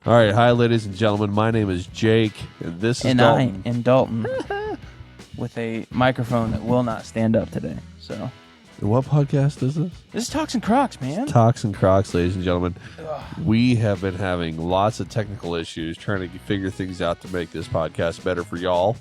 All right, hi, ladies and gentlemen. My name is Jake, and this is Dalton. I am Dalton with a microphone that will not stand up today. So What podcast is this? this is Talks and Crocs, man. Talks and Crocs, ladies and gentlemen. We have been having lots of technical issues trying to figure things out to make this podcast better for y'all.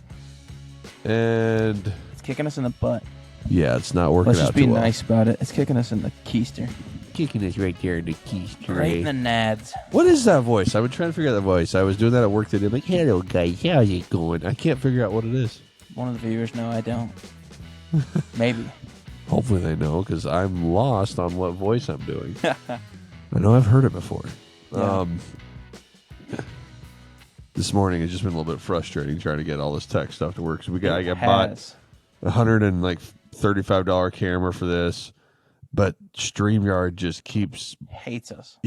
And It's kicking us in the butt. yeah, it's not working Let's out just be too well. nice about it. It's kicking us in the keister. Kicking us right there in the keys. Right in the nads. What is that voice? I've been trying to figure out that voice. I was doing that at work today. I'm like, hello, guys. How's it going? I can't figure out what it is. One of the viewers know I don't. Maybe. Hopefully they know, because I'm lost on what voice I'm doing. I know I've heard it before. Yeah. This morning it's just been a little bit frustrating trying to get all this tech stuff to work. So I bought $135 camera for this, but StreamYard just keeps Hates us.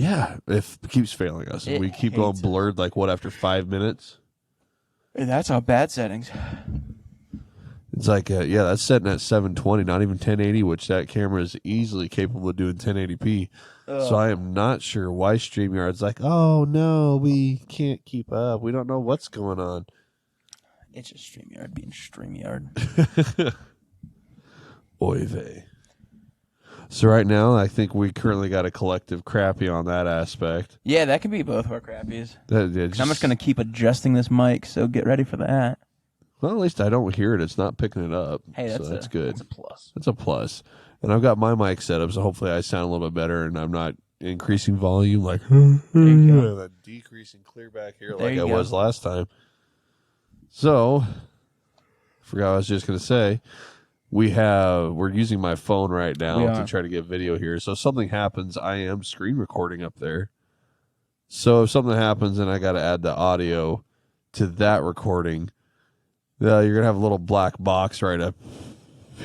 keeps failing us. And It we keep going hates blurred after 5 minutes. That's all bad settings. It's like that's setting at 720, not even 1080, which that camera is easily capable of doing 1080p. So I am not sure why StreamYard's like, oh no, we can't keep up. We don't know what's going on. It's just StreamYard being StreamYard. Oy vey. So right now, I think we currently got a collective crappy on that aspect. Yeah, that could be both of our crappies. I'm I'm just going to keep adjusting this mic, so get ready for that. Well, at least I don't hear it. It's not picking it up. Hey, that's good. That's a plus. That's a plus. And I've got my mic set up, so hopefully I sound a little bit better, and I'm not increasing volume like and decreasing clear back here like I was last time. So, forgot what I was just going to say. We're using my phone right now to try to get video here. So if something happens, I am screen recording up there. So if something happens and I got to add the audio to that recording, you're going to have a little black box right up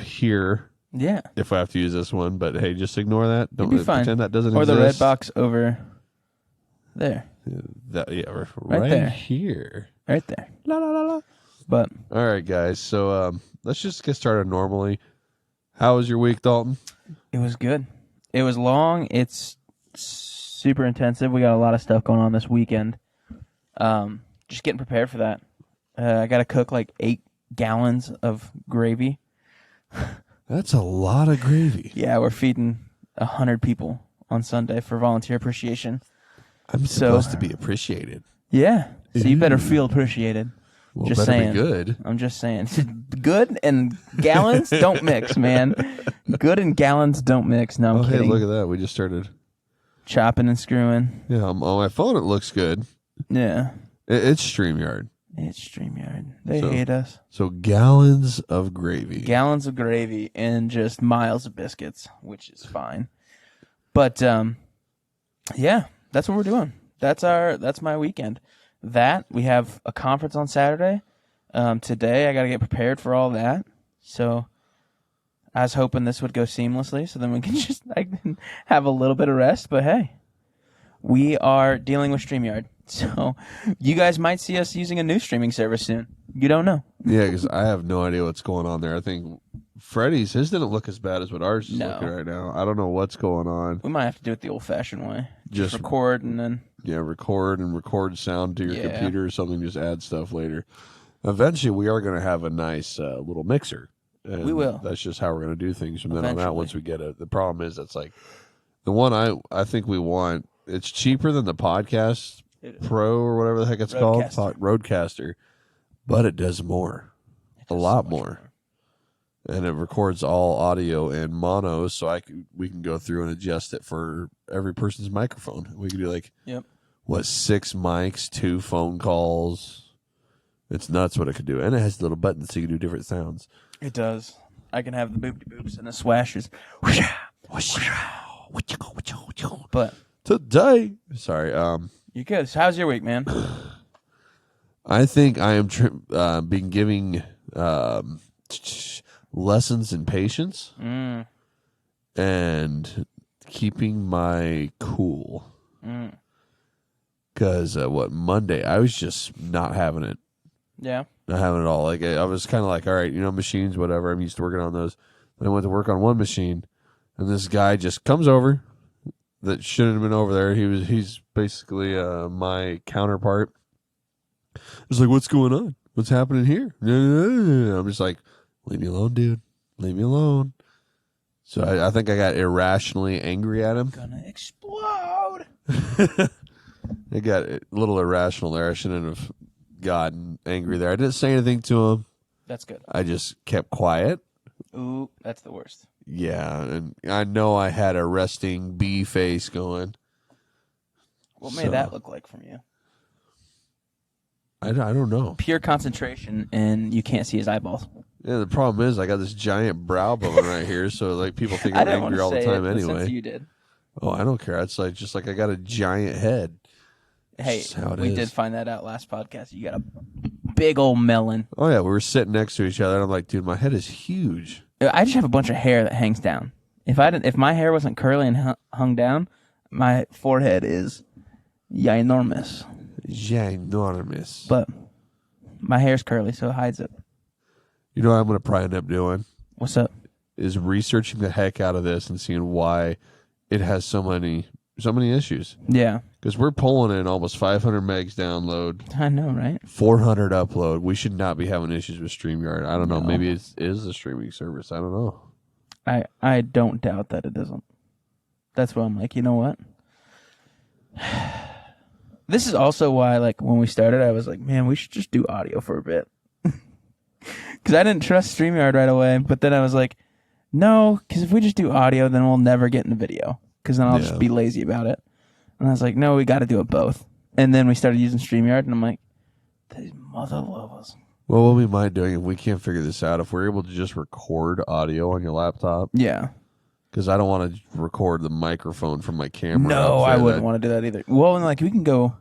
here. Yeah. If I have to use this one, but hey, just ignore that. Don't be fine. pretend that doesn't or exist. the red box over there. Right there. here. Right there. La la la la. But all right, guys. So let's just get started normally. How was your week, Dalton? it was good. It was long. It's super intensive. We got a lot of stuff going on this weekend. Just getting prepared for that. I got to cook like 8 gallons of gravy. That's a lot of gravy. Yeah, we're feeding 100 people on Sunday for volunteer appreciation. I'm supposed to be appreciated. Yeah, so you better feel appreciated. Well, just better saying. be good. I'm just saying. Good and gallons don't mix, man. Good and gallons don't mix. No, I'm kidding. Hey, look at that. We just started Chopping and screwing. Yeah, on my phone it looks good. Yeah. It's StreamYard. It's StreamYard. They hate us. So gallons of gravy. Gallons of gravy and just miles of biscuits, which is fine. But yeah, that's what we're doing. That's my weekend. We have a conference on Saturday. Today I got to get prepared for all that. So I was hoping this would go seamlessly, so then we can have a little bit of rest. But hey, we are dealing with StreamYard. So you guys might see us using a new streaming service soon. You don't know. Yeah, because I have no idea what's going on there. I think Freddie's, his didn't look as bad as what ours is looking right now. I don't know what's going on. We might have to do it the old-fashioned way. Just record and then... Yeah, record sound to your computer or something. Just add stuff later. Eventually, we are going to have a nice little mixer. And we will. That's just how we're going to do things from then on out once we get it. The problem is that's like the one I think we want. It's cheaper than the Podcast Pro or whatever the heck it's called. Roadcaster. But it does more. A lot more. And it records all audio in mono, so we can go through and adjust it for every person's microphone. We can do 6 mics, 2 phone calls. It's nuts what it could do. And it has little buttons so you can do different sounds. It does. I can have the boop-de-boops and the swashers. But today, sorry. You're good. So how's your week, man? I think I am been giving lessons in patience and keeping my cool. Because Monday I was just not having it. Yeah. Not having it all. Like I was kind of like, all right, machines, whatever. I'm used to working on those. Then I went to work on one machine, and this guy just comes over, that shouldn't have been over there. He's basically my counterpart. It's like, what's going on? What's happening here? I'm just like, leave me alone, dude. Leave me alone. So I think I got irrationally angry at him. Gonna explode. I got a little irrational there. I shouldn't have gotten angry there. I didn't say anything to him. That's good. I just kept quiet. Ooh, that's the worst. Yeah, and I know I had a resting bee face going. What may that look like from you? I don't know. Pure concentration, and you can't see his eyeballs. Yeah, the problem is I got this giant brow bone right here, so like people think I'm angry all the time anyway. Since you did. Oh, I don't care. It's like just like I got a giant head. Hey, we did find that out last podcast. You got a big old melon. Oh yeah, we were sitting next to each other, and I'm like, dude, my head is huge. I just have a bunch of hair that hangs down. If my hair wasn't curly and hung down, my forehead is ginormous. Ginormous. But my hair's curly, so it hides it. You know what I'm going to probably end up doing? What's up? Is researching the heck out of this and seeing why it has so many issues. Yeah. Because we're pulling in almost 500 megs download. I know, right? 400 upload. We should not be having issues with StreamYard. I don't know. Maybe it is a streaming service. I don't know. I don't doubt that it isn't. That's why I'm like, you know what? This is also why, like, when we started, I was like, man, we should just do audio for a bit. Because I didn't trust StreamYard right away. But then I was like, no, because if we just do audio, then we'll never get in the video. Because then I'll just be lazy about it. And I was like, no, we got to do it both. And then we started using StreamYard, and I'm like, these mother lovers. Well, what we might do if we can't figure this out, if we're able to just record audio on your laptop. Yeah. Because I don't want to record the microphone from my camera. No, I wouldn't want to do that either. Well, and like we can go.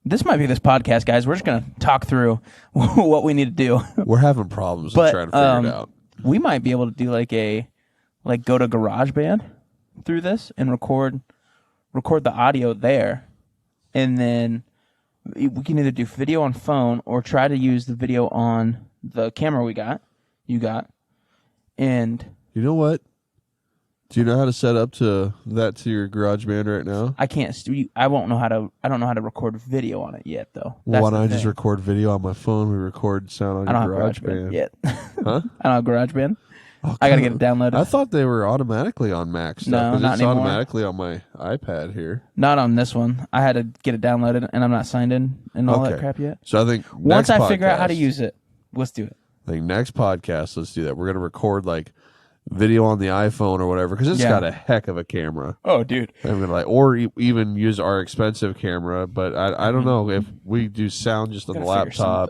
This might be this podcast, guys. We're just gonna talk through what we need to do. We're having problems trying to figure it out. We might be able to do go to GarageBand through this and record the audio there, and then we can either do video on phone or try to use the video on the camera you got, and you know what? Do you know how to set up to your GarageBand right now? I can't. I won't know how to. I don't know how to record video on it yet, though. Well, why don't I just record video on my phone? We record sound on your GarageBand yet. Huh? I don't have GarageBand. Oh, I gotta get it downloaded. I thought they were automatically on Mac stuff. No, not it's anymore. Automatically on my iPad here. Not on this one. I had to get it downloaded, and I'm not signed in and all that crap yet. So I think once I figure out how to use it, let's do it. I think next podcast, let's do that. We're gonna record like video on the iPhone or whatever because it's got a heck of a camera. Oh, dude! I'm gonna even use our expensive camera, but I don't know if we do sound just on the laptop,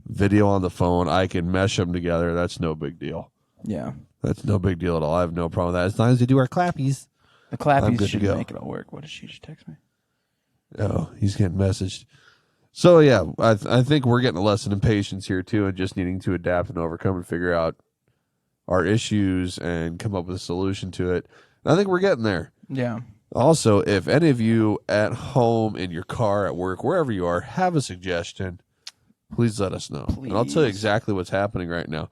video on the phone. I can mesh them together. That's no big deal. Yeah, that's no big deal at all. I have no problem with that as long as we do our clappies. The clappies should make it all work. What did she just text me? Oh, he's getting messaged. So yeah, I think we're getting a lesson in patience here too, and just needing to adapt and overcome and figure out our issues and come up with a solution to it. And I think we're getting there. Yeah. Also, if any of you at home, in your car, at work, wherever you are, have a suggestion, please let us know. Please. And I'll tell you exactly what's happening right now.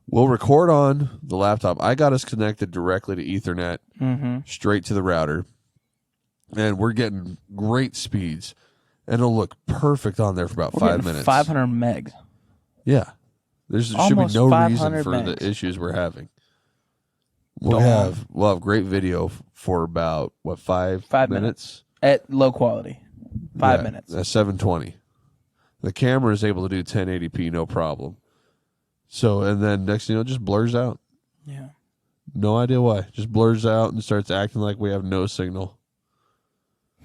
We'll record on the laptop. I got us connected directly to Ethernet, straight to the router. And we're getting great speeds. And it'll look perfect on there for about 5 minutes. 500 megs. Yeah. There should be no reason for the issues we're having. We'll have great video for about, 5 minutes? At low quality. 5 minutes. At 720. The camera is able to do 1080p, no problem. So, and then next thing you know, it just blurs out. Yeah. No idea why. Just blurs out and starts acting like we have no signal.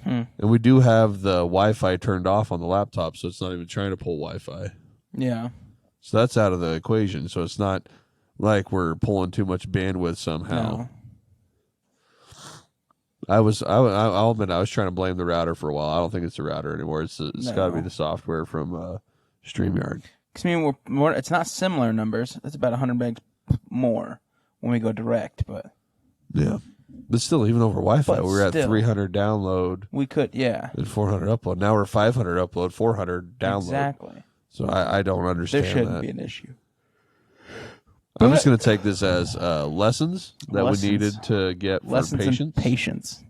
And we do have the Wi-Fi turned off on the laptop, so it's not even trying to pull Wi-Fi. Yeah. So that's out of the equation. So it's not like we're pulling too much bandwidth somehow. No. I'll admit I was trying to blame the router for a while. I don't think it's the router anymore. It's got to be the software from StreamYard. Because I mean, it's not similar numbers. It's about 100 megs more when we go direct, but yeah. But still, even over Wi-Fi, we were at 300 download. We could, yeah. And 400 upload. Now we're 500 upload, 400 download. Exactly. So I don't understand that. There shouldn't be an issue. I'm just going to take this as lessons that we needed to get for patience. Patience.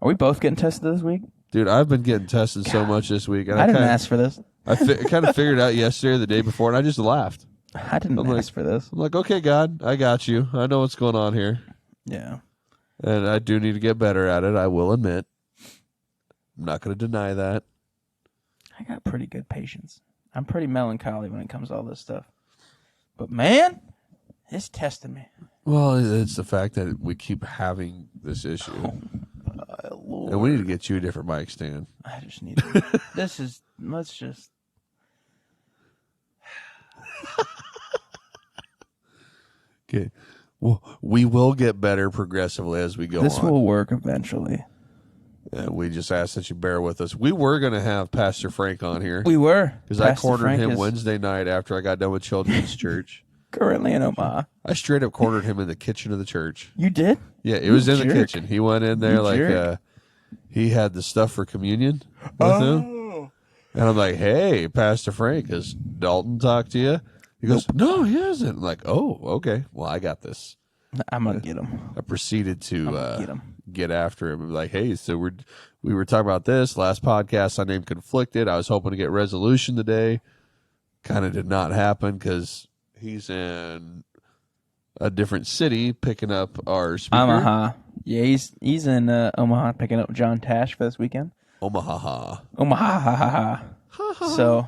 Are we both getting tested this week? Dude, I've been getting tested so much this week. And I didn't ask for this. I kind of figured it out yesterday or the day before, and I just laughed. I didn't ask for this. I'm like, okay, God, I got you. I know what's going on here. Yeah. And I do need to get better at it, I will admit. I'm not going to deny that. I got pretty good patience. I'm pretty melancholy when it comes to all this stuff. But, man, it's testing me. Well, it's the fact that we keep having this issue. Oh, Lord. And we need to get you a different mic stand. I just need to. Let's just. Okay. Well, we will get better progressively as we go on. This will work eventually. And we just ask that you bear with us. We were going to have Pastor Frank on here. We were. Because I cornered him Wednesday night after I got done with children's church. Currently in Omaha. I straight up cornered him in the kitchen of the church. You did? Yeah, it was in the kitchen. He went in there he had the stuff for communion with him. And I'm like, hey, Pastor Frank, has Dalton talked to you? He goes, no, he hasn't. I'm like, oh, okay. Well, I got this. I'm going to get him. I proceeded to get after him and be like, hey, so we were talking about this last podcast. I named Conflicted. I was hoping to get resolution today. Kind of did not happen because he's in a different city picking up our speaker. Omaha. Yeah, he's in Omaha picking up John Tash for this weekend. Omaha. So,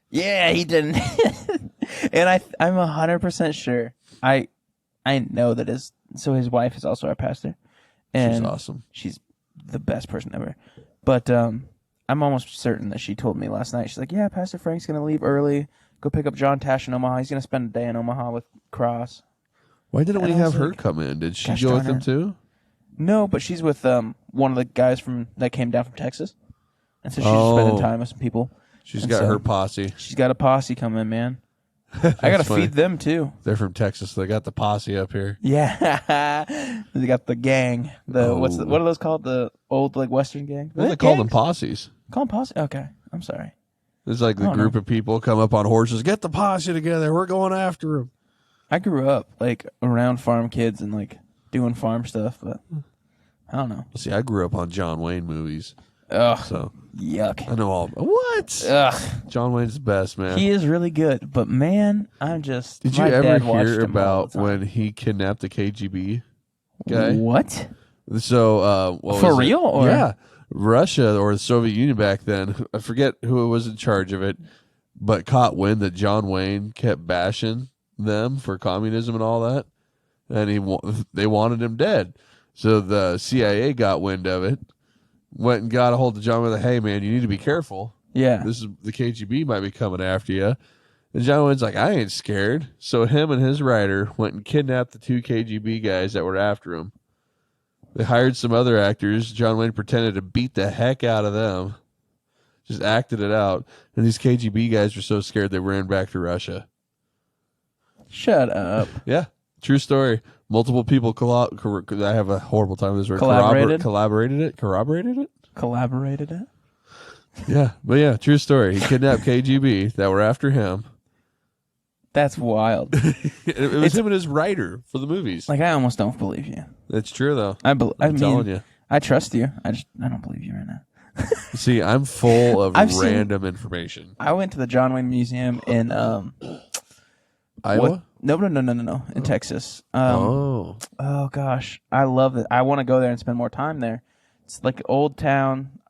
yeah, he didn't. And I'm 100% sure. I know that his wife is also our pastor. And she's awesome. She's the best person ever. But I'm almost certain that she told me last night. She's like, yeah, Pastor Frank's going to leave early, go pick up John Tash in Omaha. He's going to spend a day in Omaha with Cross. Why didn't we have her come in? Did she go with him too? No, but she's with one of the guys that came down from Texas. And so she's spending time with some people. She's got her posse. She's got a posse coming, man. I got to feed them too. They're from Texas. They got the posse up here. Yeah. They got the gang. What are those called? The old Western gang? Well, they call them posses. Call them posse? Okay. I'm sorry. It's like the group of people come up on horses. Get the posse together. We're going after them. I grew up around farm kids and doing farm stuff, but I don't know. See, I grew up on John Wayne movies. Ugh. So yuck. I know all. What? Ugh. John Wayne's the best, man. He is really good, but man, I'm just. Did you ever hear about when he kidnapped the KGB guy? What? So, for real? Or? Yeah, Russia or the Soviet Union back then. I forget who was in charge of it, but caught wind that John Wayne kept bashing them for communism and all that, and they wanted him dead. So the CIA got wind of it. Went and got a hold of John Wayne. Hey, man, you need to be careful. Yeah. This is the KGB might be coming after you. And John Wayne's like, I ain't scared. So him and his writer went and kidnapped the 2 KGB guys that were after him. They hired some other actors. John Wayne pretended to beat the heck out of them. Just acted it out. And these KGB guys were so scared they ran back to Russia. Shut up. Yeah. True story. Multiple people I have a horrible time with this word. Collaborated it? Yeah. But yeah, true story. He kidnapped KGB that were after him. That's wild. It was him and his writer for the movies. I almost don't believe you. It's true, though. I'm telling you. I trust you. I don't believe you right now. See, I'm full of random information. I went to the John Wayne Museum in Iowa? No. In Texas. Oh gosh, I love it. I want to go there and spend more time there. It's like old town.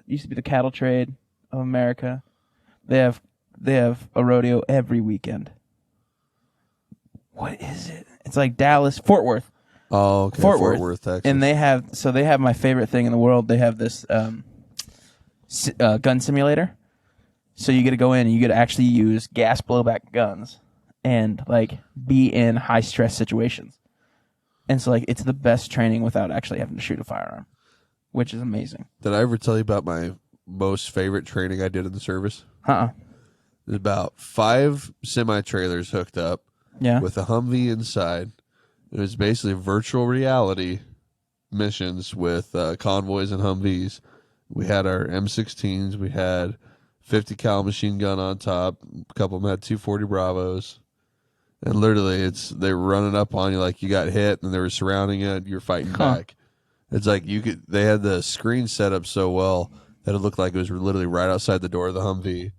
Used to be the cattle trade of America. They have a rodeo every weekend. What is it? It's like Dallas, Fort Worth. Oh, okay. Fort Worth, Texas. And they have my favorite thing in the world. They have this gun simulator. So you get to go in and you get to actually use gas blowback guns and be in high stress situations. And so it's the best training without actually having to shoot a firearm, which is amazing. Did I ever tell you about my most favorite training I did in the service? There's about 5 semi-trailers hooked up with a Humvee inside. It was basically virtual reality missions with convoys and Humvees. We had our M16s. We had 50 cal machine gun on top. A couple of them had 240 Bravos. And literally, they were running up on you like you got hit, and they were surrounding you, and you're fighting back. It's like they had the screen set up so well that it looked like it was literally right outside the door of the Humvee.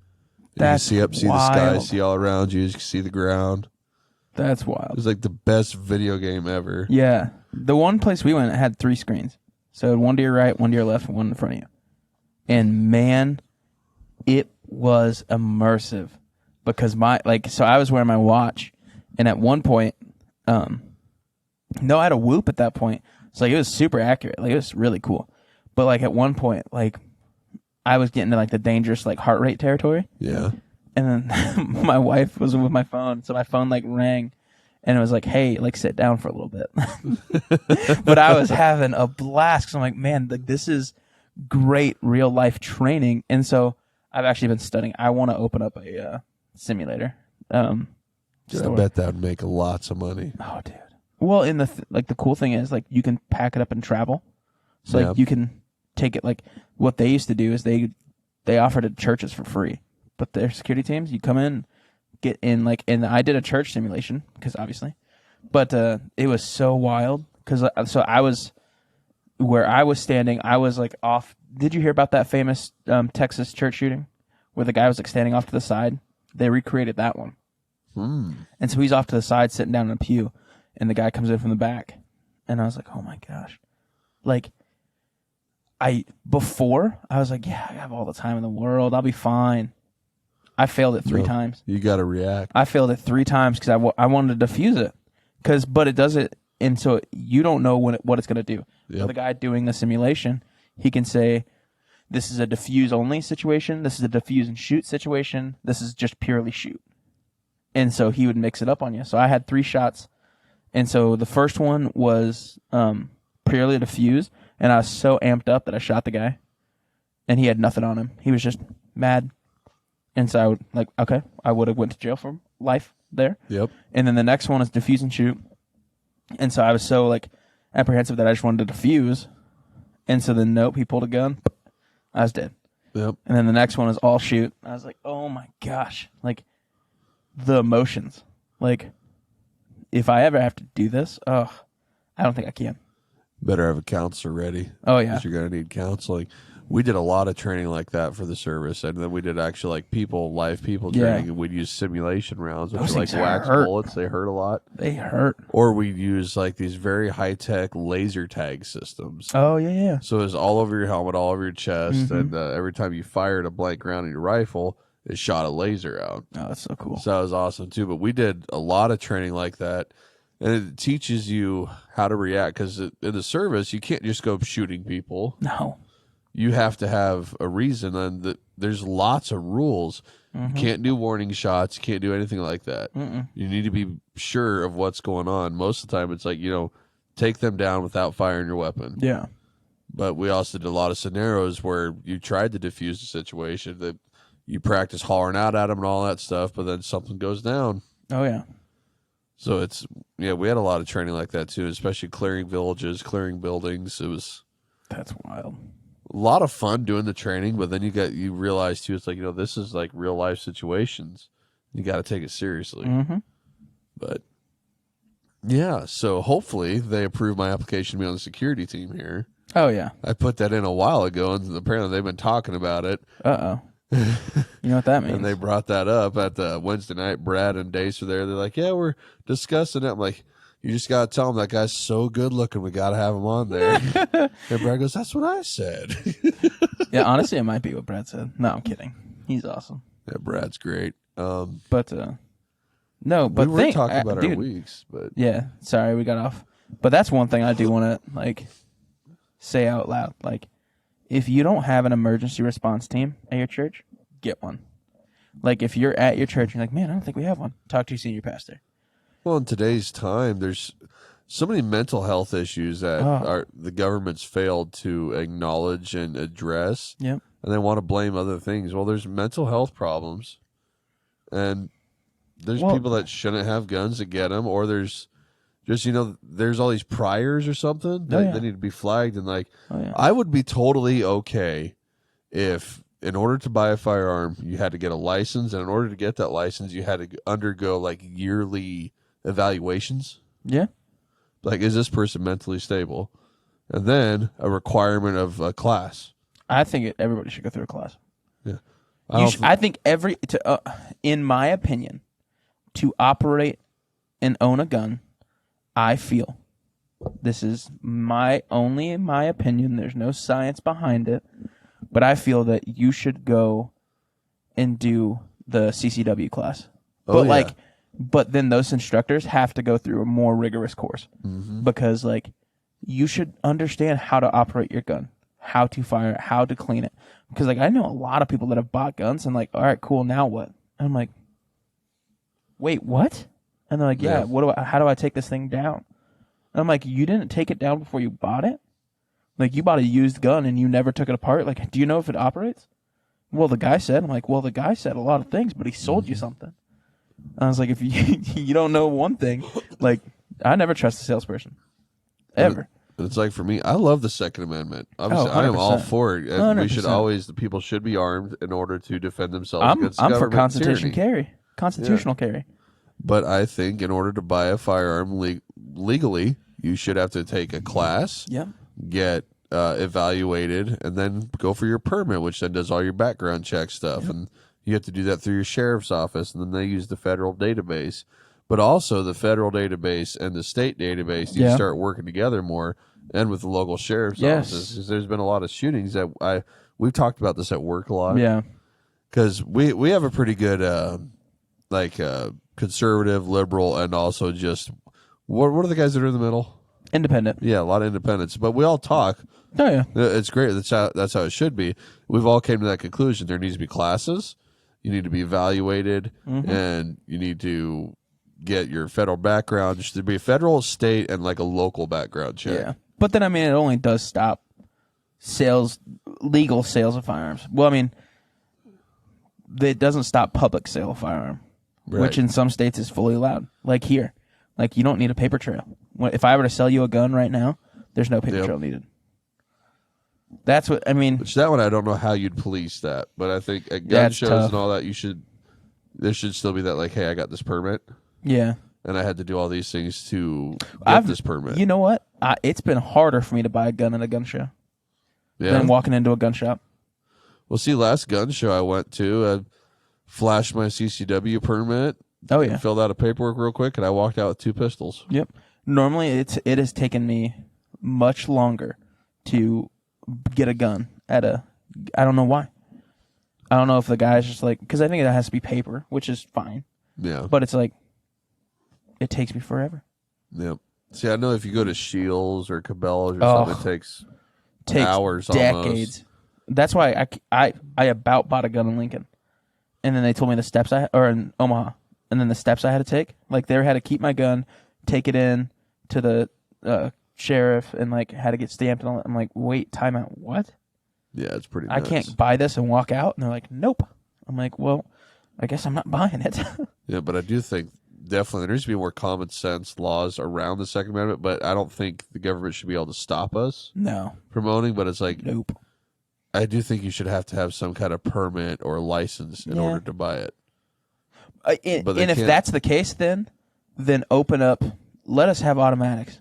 That's you can see the sky, see all around you. You can see the ground. That's It wild. was like the best video game ever. Yeah. The one place we went had 3 screens. So one to your right, one to your left, and one in front of you. And man, it was immersive because so I was wearing my watch, and at one point, no, I had a Whoop at that point. So like, it was super accurate. Like, it was really cool. But like at one point, like I was getting to like the dangerous like heart rate territory. Yeah. And then my wife was with my phone, so my phone like rang, and it was like, "Hey, like sit down for a little bit." But I was having a blast because I'm like, "Man, this is great real life training." And so I've actually been studying. I want to open up a simulator. I bet that would make lots of money. Oh, dude. Well, in the cool thing is like you can pack it up and travel. So like you can take it. Like what they used to do is they offered it to churches for free. But their security teams, you come in, get in, like, and I did a church simulation, because obviously, but it was so wild, because, so I was, where I was standing, I was, like, off, did you hear about that famous Texas church shooting, where the guy was, like, standing off to the side? They recreated that one. And so he's off to the side, sitting down in a pew, and the guy comes in from the back, and I was like, oh my gosh. Like, before, I was like, yeah, I have all the time in the world, I'll be fine. I failed it 3 times. You got to react. I failed it 3 times because I wanted to defuse it. But it does it, and so you don't know what it's going to do. Yep. So the guy doing the simulation, he can say, this is a diffuse only situation, this is a diffuse and shoot situation, this is just purely shoot. And so he would mix it up on you. So I had 3 shots, and so the first one was purely diffuse, and I was so amped up that I shot the guy, and he had nothing on him. He was just mad. And so I would have went to jail for life there. Yep. And then the next one is defuse and shoot. And so I was so like apprehensive that I just wanted to defuse. And so then nope, he pulled a gun. I was dead. Yep. And then the next one is all shoot. I was like, oh my gosh. Like the emotions. Like if I ever have to do this, I don't think I can. Better have a counselor ready. Oh yeah. Because you're going to need counseling. We did a lot of training like that for the service, and then we did actually like live people training, and we'd use simulation rounds, which are like wax bullets. They hurt a lot. They hurt. Or we'd use like these very high-tech laser tag systems. Oh, yeah. So it was all over your helmet, all over your chest, and every time you fired a blank round in your rifle, it shot a laser out. Oh, that's so cool. So that was awesome too. But we did a lot of training like that, and it teaches you how to react, because in the service, you can't just go shooting people. No. You have to have a reason, and there's lots of rules. You can't do warning shots. You can't do anything like that. You need to be sure of what's going on. Most of the time, it's like, take them down without firing your weapon. Yeah. But we also did a lot of scenarios where you tried to defuse the situation, that you practice hollering out at them and all that stuff, but then something goes down. Oh, yeah. So we had a lot of training like that too, especially clearing villages, clearing buildings. That's wild. A lot of fun doing the training, but then you realize too, it's like, this is like real life situations. You got to take it seriously. But yeah, so hopefully they approve my application to be on the security team here. Oh yeah. I put that in a while ago, and apparently they've been talking about it. You know what that means? And they brought that up at the Wednesday night. Brad and Dace were there. They're like, yeah, we're discussing it. I'm like, you just got to tell him that guy's so good looking. We got to have him on there. And Brad goes, that's what I said. Yeah, honestly, it might be what Brad said. No, I'm kidding. He's awesome. Yeah, Brad's great. No, but we were talking about our weeks, but yeah, sorry, we got off. But that's one thing I do want to like say out loud. Like, if you don't have an emergency response team at your church, get one. Like, if you're at your church and you're like, man, I don't think we have one, talk to your senior pastor. Well, in today's time, there's so many mental health issues that the government's failed to acknowledge and address. Yep. And they want to blame other things. Well, there's mental health problems, and there's people that shouldn't have guns that get them, or there's just, there's all these priors or something that they need to be flagged. And I would be totally okay if, in order to buy a firearm, you had to get a license, and in order to get that license, you had to undergo like yearly evaluations. Yeah. Like, is this person mentally stable? and then a requirement of a class. I think everybody should go through a class. Yeah, I think in my opinion, to operate and own a gun, I feel, this is my opinion. There's no science behind it, but I feel that you should go and do the CCW class. Oh, But then those instructors have to go through a more rigorous course because you should understand how to operate your gun, how to fire it, how to clean it. Because I know a lot of people that have bought guns and all right, cool, now what? And I'm like, wait, what? And they're like, yeah. How do I take this thing down? And I'm like, you didn't take it down before you bought it? You bought a used gun and you never took it apart? Do you know if it operates? Well, the guy said. I'm like, well, the guy said a lot of things, but he sold you something. I was like, if you don't know one thing, I never trust a salesperson. Ever. It's for me, I love the Second Amendment. Obviously, I am all for it. 100%. The people should be armed in order to defend themselves against I'm government for constitutional tyranny. carry. Constitutional carry. But I think in order to buy a firearm legally, you should have to take a class, get evaluated, and then go for your permit, which then does all your background check stuff. And you have to do that through your sheriff's office, and then they use the federal database. But also the federal database and the state database, you start working together more, and with the local sheriff's offices. 'Cause there's been a lot of shootings that we've talked about this at work a lot. Yeah. Because we have a pretty good conservative, liberal, and also just what are the guys that are in the middle? Independent. Yeah, a lot of independents. But we all talk. Oh yeah. It's great. That's how it should be. We've all came to that conclusion. There needs to be classes. You need to be evaluated, and you need to get your federal background. There should be a federal, state, and a local background check. Yeah. But then it only does stop legal sales of firearms. Well, it doesn't stop public sale of firearm, which in some states is fully allowed. Like here, you don't need a paper trail. If I were to sell you a gun right now, there's no paper trail needed. That's what Which that one I don't know how you'd police that, but I think at gun shows tough. And all that there should still be that hey, I got this permit. Yeah. And I had to do all these things to get this permit. You know what? It's been harder for me to buy a gun at a gun show than walking into a gun shop. Well, see, last gun show I went to, I flashed my CCW permit. Oh yeah. Filled out a paperwork real quick, and I walked out with 2 pistols. Yep. Normally, it has taken me much longer to get a gun at I don't know why. I don't know if the guy's just because I think it has to be paper, which is fine. Yeah. But it's it takes me forever. Yep. See, I know if you go to Shields or Cabela's or something, it takes hours, decades. Almost. That's why I about bought a gun in Lincoln, and then they told me the steps or in Omaha, and then the steps I had to take. They had to keep my gun, take it in to the sheriff, and had to get stamped and all that. I'm like, wait, timeout, what? Yeah, it's pretty nuts. I can't buy this and walk out, and they're like, nope. I'm like, well, I guess I'm not buying it. Yeah, but I do think definitely there needs to be more common sense laws around the Second Amendment, but I don't think the government should be able to stop us promoting, but it's nope. I do think you should have to have some kind of permit or license in order to buy it. And if that's the case, then open up, let us have automatics.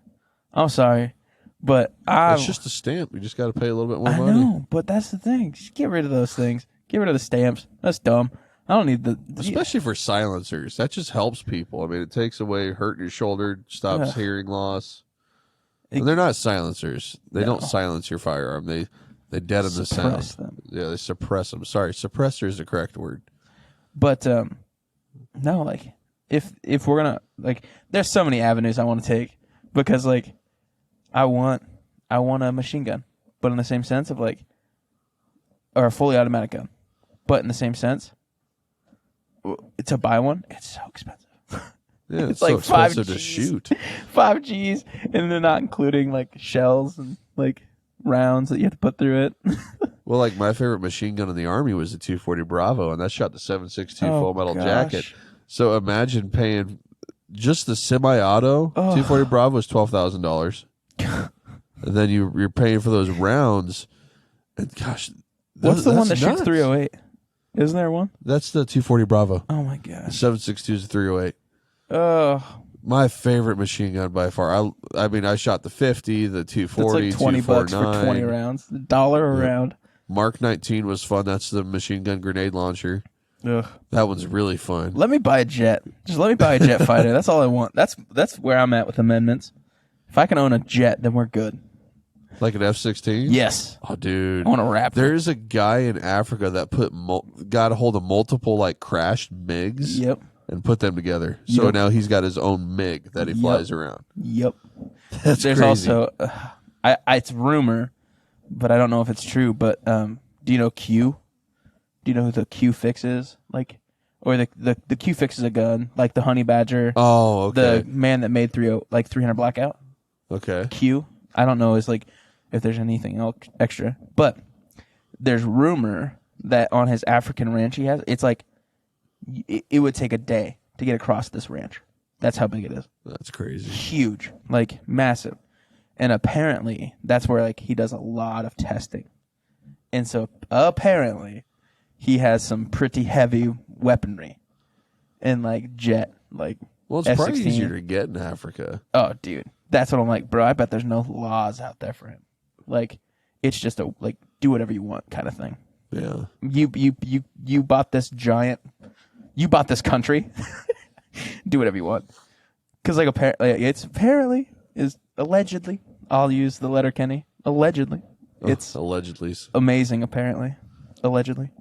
I'm sorry, but it's just a stamp. You just got to pay a little bit more money. I know, but that's the thing. Just get rid of those things. Get rid of the stamps. That's dumb. I don't need especially for silencers. That just helps people. It takes away hurting your shoulder, stops hearing loss. And they're not silencers. They don't silence your firearm. They deaden the sound. Yeah, they suppress them. Sorry, suppressor is the correct word. But no, if we're gonna there's so many avenues I want to take because I want a machine gun, but in the same sense of or a fully automatic gun, but in the same sense. To buy one, it's so expensive. Yeah, it's so expensive to shoot. $5,000, and they're not including shells and rounds that you have to put through it. Well, my favorite machine gun in the Army was the 240 Bravo, and that shot the 7.62 full metal jacket. So imagine paying just the semi-auto 240 Bravo is $12,000, and then you're paying for those rounds. And gosh, what's the one that shoots 308? Isn't there one? That's the 240 Bravo. Oh my gosh. 7.62 is 308. My favorite machine gun by far. I mean, I shot the 50, the 240, It's like $20 for 20 rounds. $1 a round. Mark 19 was fun. That's the machine gun grenade launcher. Ugh. That one's really fun. Let me buy a jet. Just let me buy a jet fighter. That's all I want. That's where I'm at with amendments. If I can own a jet, then we're good. Like an F-16? Yes. Oh, dude. I want a Raptor. There's a guy in Africa that got a hold of multiple like crashed MiGs. Yep. And put them together. So Yep. now he's got his own MiG that he flies around. Yep. That's There's crazy. also, it's rumor, but I don't know if it's true. But do you know Q? Do you know who the Q Fix is? Like, or the Q Fix is a gun, like the Honey Badger. Oh, okay. The man that made 300 Blackout. Okay. Q. I don't know. Is like if there's anything else extra, but there's rumor that on his African ranch he has, it's like it would take a day to get across this ranch. That's how big it is. That's crazy. Huge, like massive. And apparently that's where like he does a lot of testing. And so apparently he has some pretty heavy weaponry and like jet, like Well, it's F-16. probably easier to get in Africa. Oh, dude. That's what I'm like, bro. I bet there's no laws out there for him. Like, it's just a like do whatever you want kind of thing. Yeah. You bought this giant. You bought this country. Do whatever you want. Because like apparently is allegedly. I'll use the letter Kenny. Allegedly, it's allegedly amazing. Apparently, allegedly.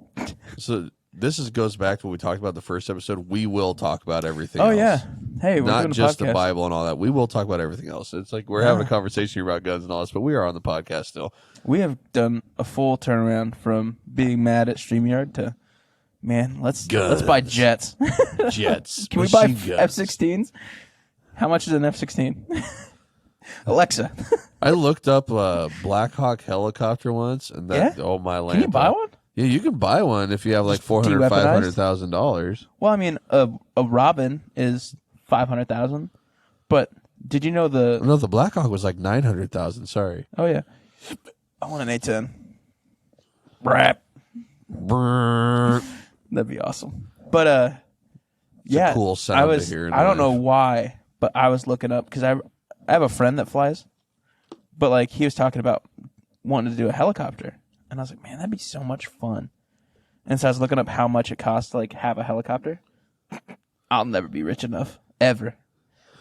So this goes back to what we talked about the first episode. We will talk about everything. Oh else. yeah. Hey, we're not doing a just the podcast. Bible and all that. We will talk about everything else. It's like we're having a conversation about guns and all this, but we are on the podcast still. We have done a full turnaround from being mad at StreamYard to, man, let's buy jets. Jets. Can we buy Machine guns. F-16s? How much is an F-16? Alexa. I looked up a Black Hawk helicopter once, and that oh my land! Can you buy one? Yeah, you can buy one if you have like $400,000, $500,000. Well, I mean, a Robin is $500,000, but did you know the? No, the Black Hawk was like $900,000. Sorry. Oh yeah, I want an A10. Rap. Brrr. That'd be awesome. But yeah, cool sound I was. to hear in I don't know life. why, but I was looking up because I have a friend that flies, but like he was talking about wanting to do a helicopter, and I was like, man, that'd be so much fun. And so I was looking up how much it costs to like have a helicopter. I'll never be rich enough, ever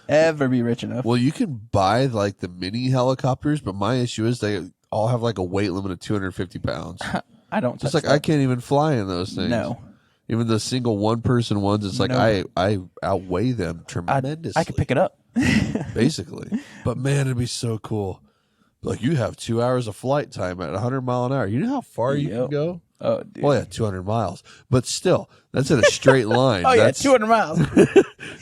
be rich enough. Well, you can buy like the mini helicopters, but my issue is they all have like a weight limit of 250 pounds. I don't. It's touch like I that. can't even fly in those things. No. Even the single one-person ones, it's like No. I outweigh them tremendously. I could pick it up. basically. But man, it'd be so cool. Like you have 2 hours of flight time at 100 mile an hour. You know how far you can Yep. go? Oh, dude. Well, yeah, 200 miles. But still, that's in a straight line. Oh, yeah, That's 200 miles.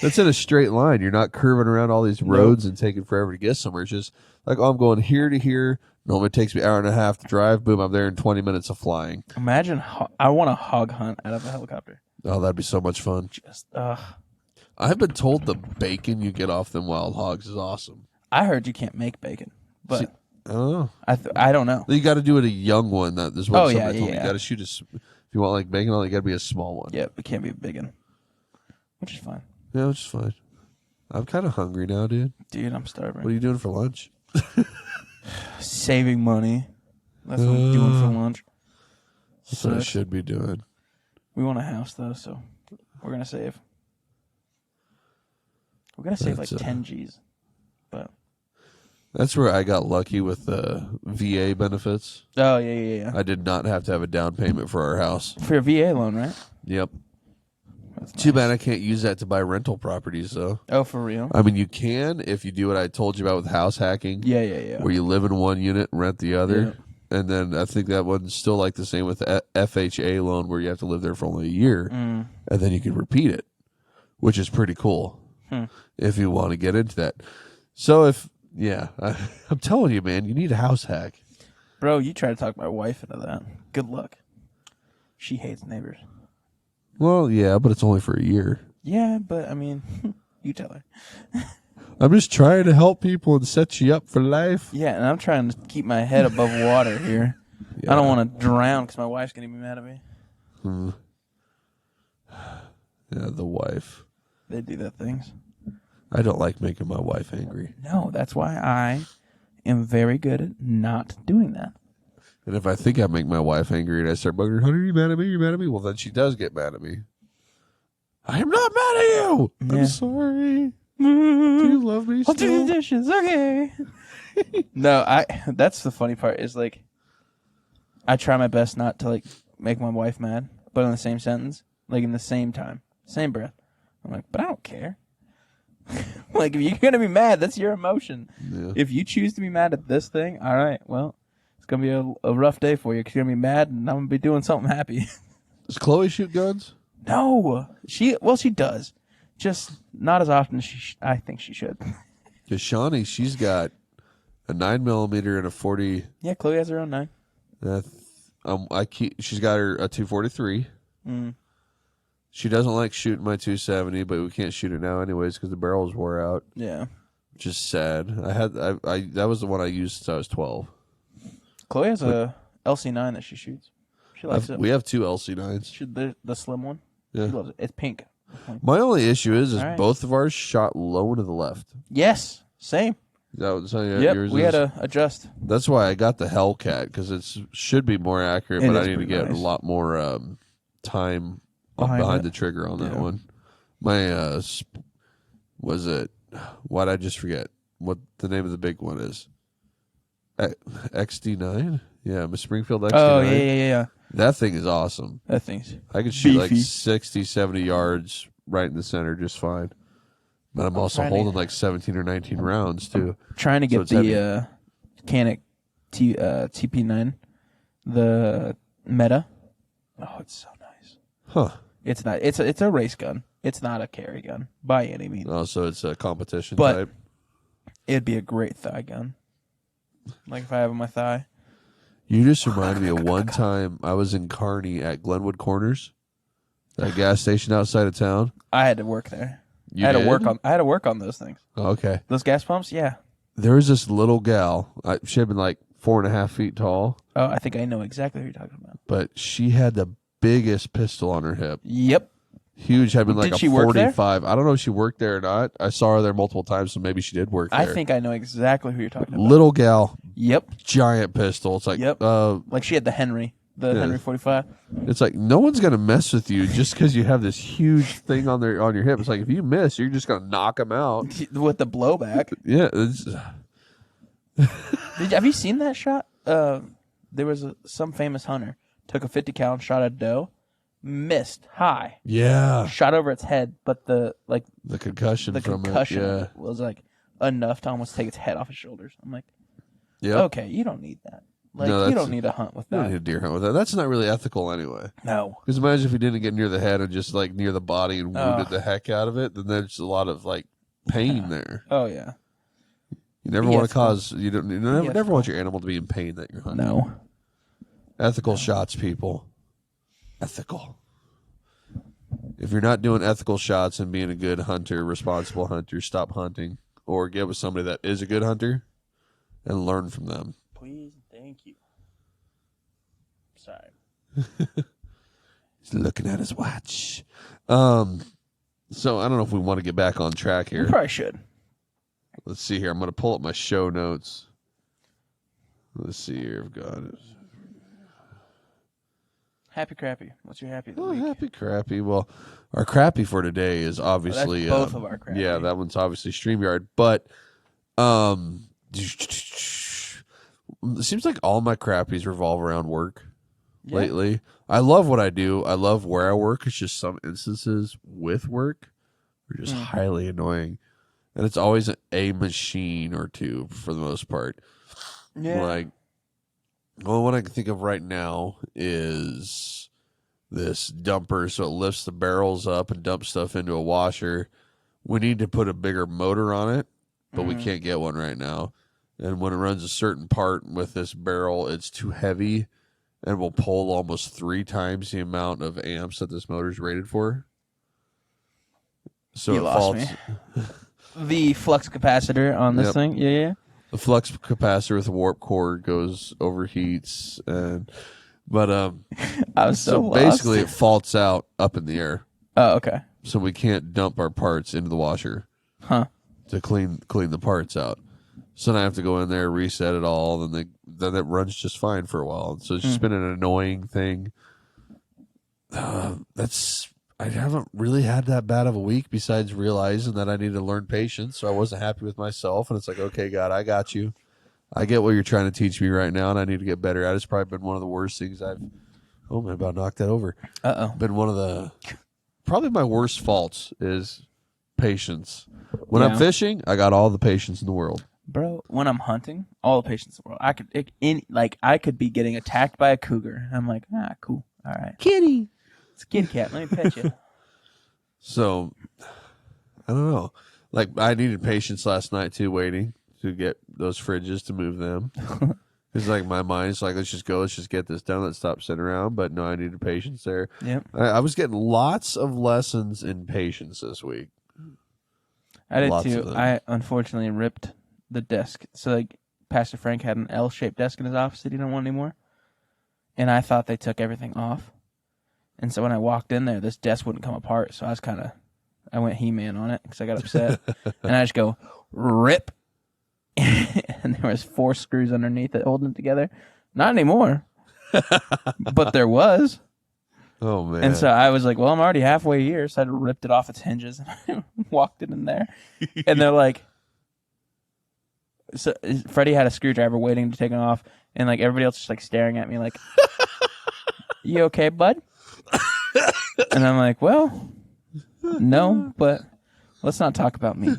That's in a straight line. You're not curving around all these roads and taking forever to get somewhere. It's just like, oh, I'm going here to here. Normally it takes me an hour and a half to drive. Boom, I'm there in 20 minutes of flying. Imagine, I want a hog hunt out of a helicopter. Oh, that'd be so much fun. Just, I've been told the bacon you get off them wild hogs is awesome. I heard you can't make bacon, but See, I don't know. I don't know. You got to do it a young one. That is what Oh, somebody yeah, told me. yeah. You got to shoot if you want like bacon, you got to be a small one. Yeah, it can't be a big one, which is fine. Yeah, which is fine. I'm kind of hungry now, dude. Dude, I'm starving. What are you doing for lunch? Saving money. That's what I'm doing for lunch. That's what I Sucks. should be doing. We want a house though, so we're gonna save. We're gonna save That's, like 10 G's, but That's where I got lucky with the VA benefits. oh yeah. I did not have to have a down payment for our house. For your VA loan, right? Yep. That's Too nice. bad I can't use that to buy rental properties, though. Oh, for real? I mean, you can if you do what I told you about with house hacking, Yeah. where you live in one unit, rent the other. And then I think that one's still like the same with the FHA loan, where you have to live there for only a year, and then you can repeat it, which is pretty cool if you want to get into that. So I'm telling you, man, you need a house hack. Bro, you try to talk my wife into that. Good luck. She hates neighbors. Well, yeah, but it's only for a year. Yeah, but I mean, you tell her. I'm just trying to help people and set you up for life. Yeah, and I'm trying to keep my head above water here. Yeah. I don't want to drown because my wife's going to be mad at me. Yeah, the wife. They do that things. I don't like making my wife angry. No, that's why I am very good at not doing that. And if I think I make my wife angry and I start bugging her, honey, are you mad at me? You're mad at me? Well, then she does get mad at me. I am not mad at you. Yeah. I'm sorry. Do you love me I'll do still? the dishes. Okay. No, that's the funny part is like I try my best not to like make my wife mad, but in the same sentence, like in the same time, same breath. I'm like, but I don't care. Like if you're gonna be mad, that's your emotion. Yeah. If you choose to be mad at this thing, all right, well, it's gonna be a rough day for you because you're gonna be mad, and I'm gonna be doing something happy. Does Chloe shoot guns? No, she does, just not as often as I think she should. Because Shawnee, she's got a 9mm and a 40. Yeah, Chloe has her own 9. She's got her a 243. Mm. She doesn't like shooting my 270, but we can't shoot it now anyways because the barrels wore out. Yeah, Which is sad. That was the one I used since I was 12. Chloe has a LC9 that she shoots. She likes it. We have 2 LC9s. The slim one. Yeah. She loves it. It's pink. My only issue is right. both of ours shot low to the left. Yes, same. Is that what Yep, we had to adjust. That's why I got the Hellcat because it should be more accurate, It but I is need to pretty get nice. a lot more time Behind it. the trigger on that Yeah. one. My was it? Why'd I just forget what the name of the big one is? XD9. Yeah, my Springfield XD9. Oh yeah. That thing is awesome. That thing's I could shoot like beefy. 60, 70 yards right in the center just fine. But I'm also trying to- holding like 17 or 19 rounds too. trying to So get it's heavy. the Canik TP9, the Meta. Oh, it's so nice. Huh. It's not. It's a race gun. It's not a carry gun by any means. Oh, so it's a competition But- type. It'd be a great thigh gun. Like if I have it on my thigh. You just reminded me of one time I was in Kearney at Glenwood Corners, that gas station outside of town. I had to work there. You I had did? to work on those things. Oh, okay. Those gas pumps, yeah. There was this little gal. She had been like 4.5 feet tall, Oh, I think I know exactly who you're talking about. but she had the biggest pistol on her hip. Yep. Huge. Had been like Did a she work there? 45. I don't know if she worked there or not. I saw her there multiple times, so maybe she did work there. I think I know exactly who you're talking about. Little gal, Yep. giant pistol. It's like, Yep. Like she had the Henry 45. It's like no one's gonna mess with you just because you have this huge thing on your hip. It's like if you miss, you're just gonna knock them out. With the blowback. Yeah, Have you seen that shot? There was some famous hunter took a 50 cal and shot a doe, missed high, yeah. shot over its head, but the concussion from concussion it. Yeah, was like enough to almost take its head off its shoulders. I'm like, yeah. okay, you don't need that. Like No, you that's- don't need to hunt with You don't that. need a deer hunt with that. That's not really ethical anyway. No. Because imagine if you didn't get near the head and just like near the body and wounded Ugh. the heck out of it, then there's a lot of like pain there. Oh yeah. You never Be want to ethical. cause you don't you never, Be never want your animal to be in pain that you're hunting. No. Ethical shots, people. Ethical. If you're not doing ethical shots and being a good hunter, responsible hunter, stop hunting or get with somebody that is a good hunter and learn from them. Please, thank you. Sorry. He's looking at his watch. So I don't know if we want to get back on track We here. probably should. Let's see here. I'm going to pull up my show notes. Let's see here. I've got it. Happy crappy. What's your happy of the Oh, week? happy crappy. Well, our crappy for today is obviously both of our crappy. Yeah, that one's obviously StreamYard. But it seems like all my crappies revolve around work Yeah. lately. I love what I do. I love where I work. It's just some instances with work are just highly annoying. And it's always a machine or two for the most part. Yeah. Like, well, what I can think of right now is this dumper, so it lifts the barrels up and dumps stuff into a washer. We need to put a bigger motor on it, but we can't get one right now. And when it runs a certain part with this barrel, it's too heavy and will pull almost 3 times the amount of amps that this motor's rated for. So You it lost falls. me. The flux capacitor on this Yep. thing. Yeah. The flux capacitor with the warp core overheats, but I was so lost. basically it faults out up in the air, Oh, okay. so we can't dump our parts into the washer. Huh. to clean the parts out. So then I have to go in there, reset it all, then it runs just fine for a while. So it's just been an annoying thing. I haven't really had that bad of a week besides realizing that I need to learn patience. So I wasn't happy with myself, and it's like, okay, God, I got you. I get what you're trying to teach me right now, and I need to get better at it. It's probably been one of the worst things oh man, about knocked that over. Been one of probably my worst faults is patience. When I'm fishing, I got all the patience in the world. Bro, when I'm hunting, all the patience in the world. I could be getting attacked by a cougar. I'm like, cool. All right. Kitty. It's a kitty cat. Let me pet you. So, I don't know. Like, I needed patience last night, too, waiting to get those fridges to move them. Because, like, my mind's like, let's just get this done. Let's stop sitting around. But, no, I needed patience there. Yep. I was getting lots of lessons in patience this week. I did, too. I, unfortunately, ripped the desk. So, like, Pastor Frank had an L-shaped desk in his office that he didn't want anymore. And I thought they took everything off. And so when I walked in there, this desk wouldn't come apart. So I went He-Man on it because I got upset. And I just go, rip. And there was 4 screws underneath it holding it together. Not anymore. But there was. Oh, man. And so I was like, well, I'm already halfway here. So I ripped it off its hinges and I walked it in there. And they're like, so Freddie had a screwdriver waiting to take it off. And like everybody else just like staring at me like, you okay, bud? And I'm like, well, no, but let's not talk about me.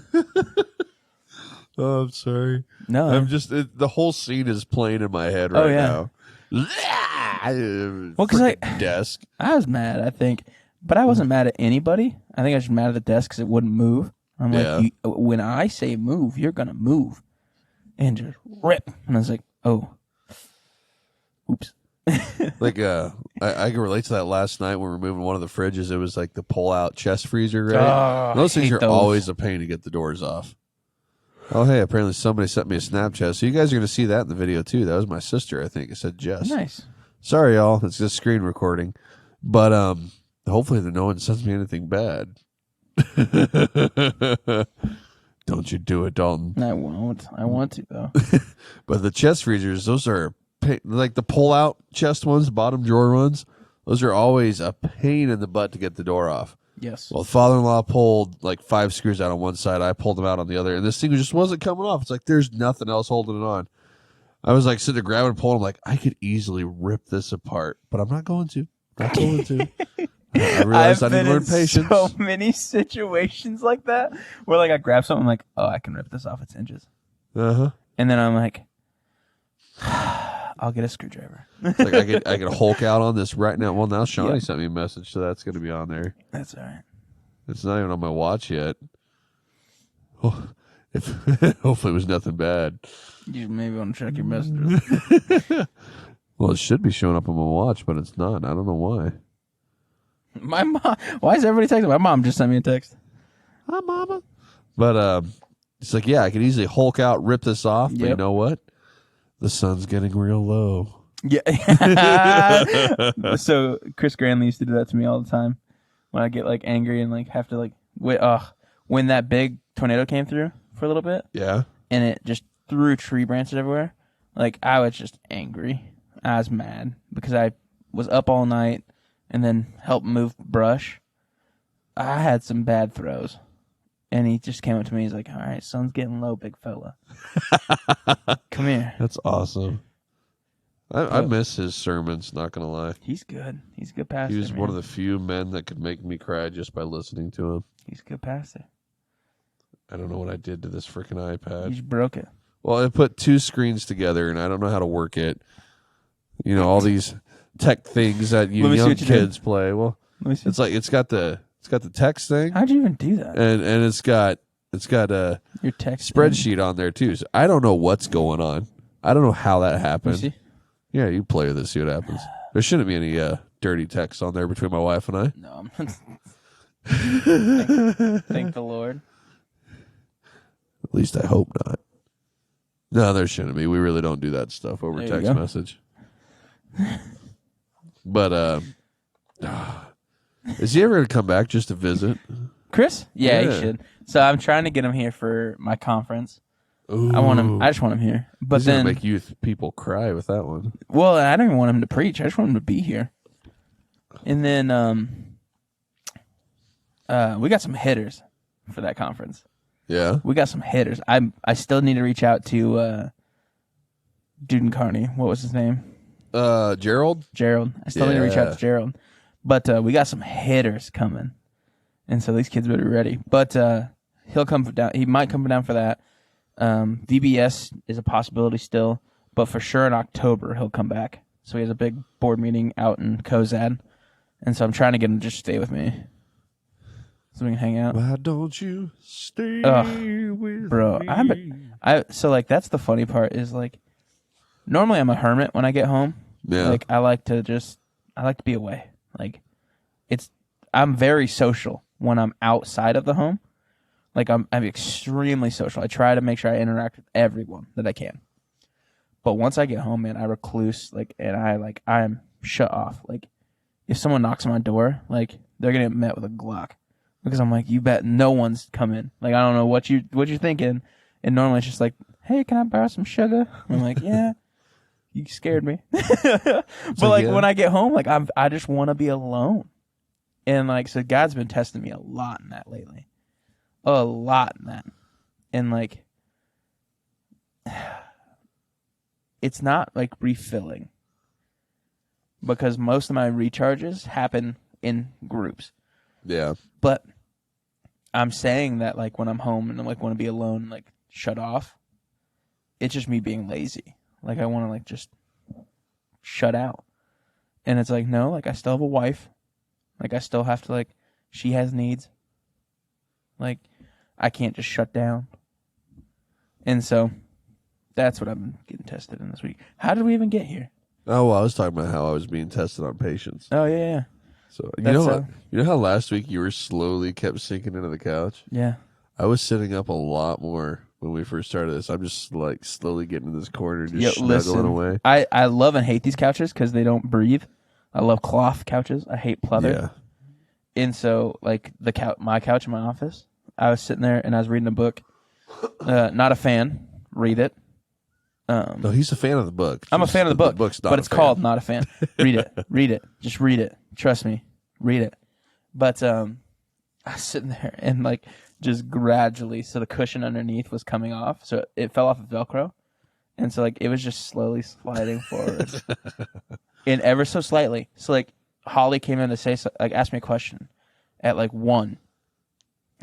Oh, I'm sorry. No. I'm just, the whole scene is playing in my head right now. Well, because desk. I was mad, I think, but I wasn't mad at anybody. I think I was just mad at the desk because it wouldn't move. I'm like, when I say move, you're going to move. And just rip. And I was like, oh, oops. Like, I can relate to that last night when we were moving one of the fridges. It was like the pull-out chest freezer, right? Those things are always a pain to get the doors off. Oh, hey, apparently somebody sent me a Snapchat. So you guys are going to see that in the video, too. That was my sister, I think. It said Jess. Nice. Sorry, y'all. It's just screen recording. But hopefully no one sends me anything bad. Don't you do it, Dalton. I won't. I want to, though. But the chest freezers, those are like the pull-out chest ones, bottom drawer ones. Those are always a pain in the butt to get the door off. Yes. Well, father-in-law pulled like 5 screws out on one side. I pulled them out on the other. And this thing just wasn't coming off. It's like there's nothing else holding it on. I was like sitting there grabbing and pulling. I'm like, I could easily rip this apart. But I'm not going to. Not going to. I realized I need to learn patience. So many situations like that where like I grab something, I'm like, oh, I can rip this off its hinges. Uh-huh. And then I'm like, I'll get a screwdriver. It's like I could Hulk out on this right now. Well, now Shawnee sent me a message, so that's going to be on there. That's all right. It's not even on my watch yet. Oh, hopefully it was nothing bad. You maybe want to check your messages. Well, it should be showing up on my watch, but it's not. I don't know why. My mom. Why is everybody texting? My mom just sent me a text. Hi, Mama. But it's like, yeah, I could easily Hulk out, rip this off. But you know what? The sun's getting real low. Yeah. So Chris Granley used to do that to me all the time when I get like angry and like have to like wait. When that big tornado came through for a little bit. Yeah. And it just threw tree branches everywhere. Like I was just angry. I was mad because I was up all night and then helped move brush. I had some bad throws. And he just came up to me. He's like, all right, sun's getting low, big fella. Come here. That's awesome. I miss his sermons, not going to lie. He's good. He's a good pastor. He was one of the few men that could make me cry just by listening to him. He's a good pastor. I don't know what I did to this freaking iPad. You just broke it. Well, I put 2 screens together, and I don't know how to work it. You know, all these tech things that you young kids play. Well, it's like it's got the text thing. How'd you even do that? And it's got a your text spreadsheet on there too. So I don't know what's going on. I don't know how that happened. You see? Yeah, you play with it, see what happens. There shouldn't be any dirty text on there between my wife and I. No, I'm not. Thank the Lord. At least I hope not. No, there shouldn't be. We really don't do that stuff over text message. But is he ever going to come back just to visit? Chris? Yeah, Yeah. he should. So I'm trying to get him here for my conference. Ooh. I just want him here. But He's then gonna make youth people cry with that one. well, I don't even want him to preach. I just want him to be here. And then we got some hitters for that conference. Yeah. We got some hitters. I still need to reach out to Duden Carney. What was his name? Gerald. Gerald. I still need to reach out Yeah. to Gerald. But we got some hitters coming. And so these kids better be ready. But he'll come down. He might come down for that. VBS is a possibility still. But for sure in October, he'll come back. So he has a big board meeting out in Cozad. And so I'm trying to get him to just stay with me. So we can hang out. Why don't you stay with Bro, me? So like that's the funny part is like normally I'm a hermit when I get home. Yeah. Like I like to be away. Like I'm very social when I'm outside of the home. Like I'm extremely social. I try to make sure I interact with everyone that I can. But once I get home, man, I recluse and I am shut off. Like if someone knocks on my door, like they're gonna get met with a Glock. Because I'm like, you bet no one's coming. Like I don't know what you're thinking. And normally it's just like, hey, can I borrow some sugar? I'm like, yeah. You scared me. But like when I get home, like I just want to be alone. And like so God's been testing me a lot in that lately. A lot in that. And like it's not like refilling. Because most of my recharges happen in groups. Yeah. But I'm saying that like when I'm home and I like want to be alone, like shut off, it's just me being lazy. Like I want to like just shut out. And it's like, no, like I still have a wife. Like I still have to like, she has needs. Like I can't just shut down. And so that's what I've been getting tested in this week. How did we even get here? Oh, well, I was talking about how I was being tested on patience. Oh yeah. So That's, you know how last week you were slowly kept sinking into the couch? Yeah. I was sitting up a lot more when we first started this. I'm just like slowly getting in this corner, just snuggling away. I love and hate these couches because they don't breathe. I love cloth couches. I hate pleather. Yeah. And so, like my couch in my office, I was sitting there and I was reading a book. Not a fan. Read it. No, he's a fan of the book. I'm a fan of the book, book's not but it's called Not a Fan. Read it. Read it. Just read it. Trust me. Read it. But I was sitting there and like just gradually, so the cushion underneath was coming off, so it fell off of Velcro, and so like it was just slowly sliding forward, and ever so slightly. So like Holly came in to say like asked me a question at like 1,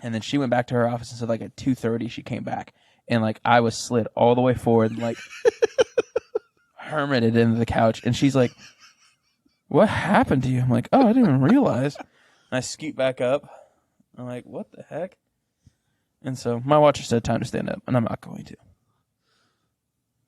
and then she went back to her office and said like at 2:30 she came back. And like I was slid all the way forward and like hermited into the couch. And she's like, what happened to you? I'm like, oh, I didn't even realize. And I scoot back up. I'm like, what the heck? And so my watcher said time to stand up, and I'm not going to.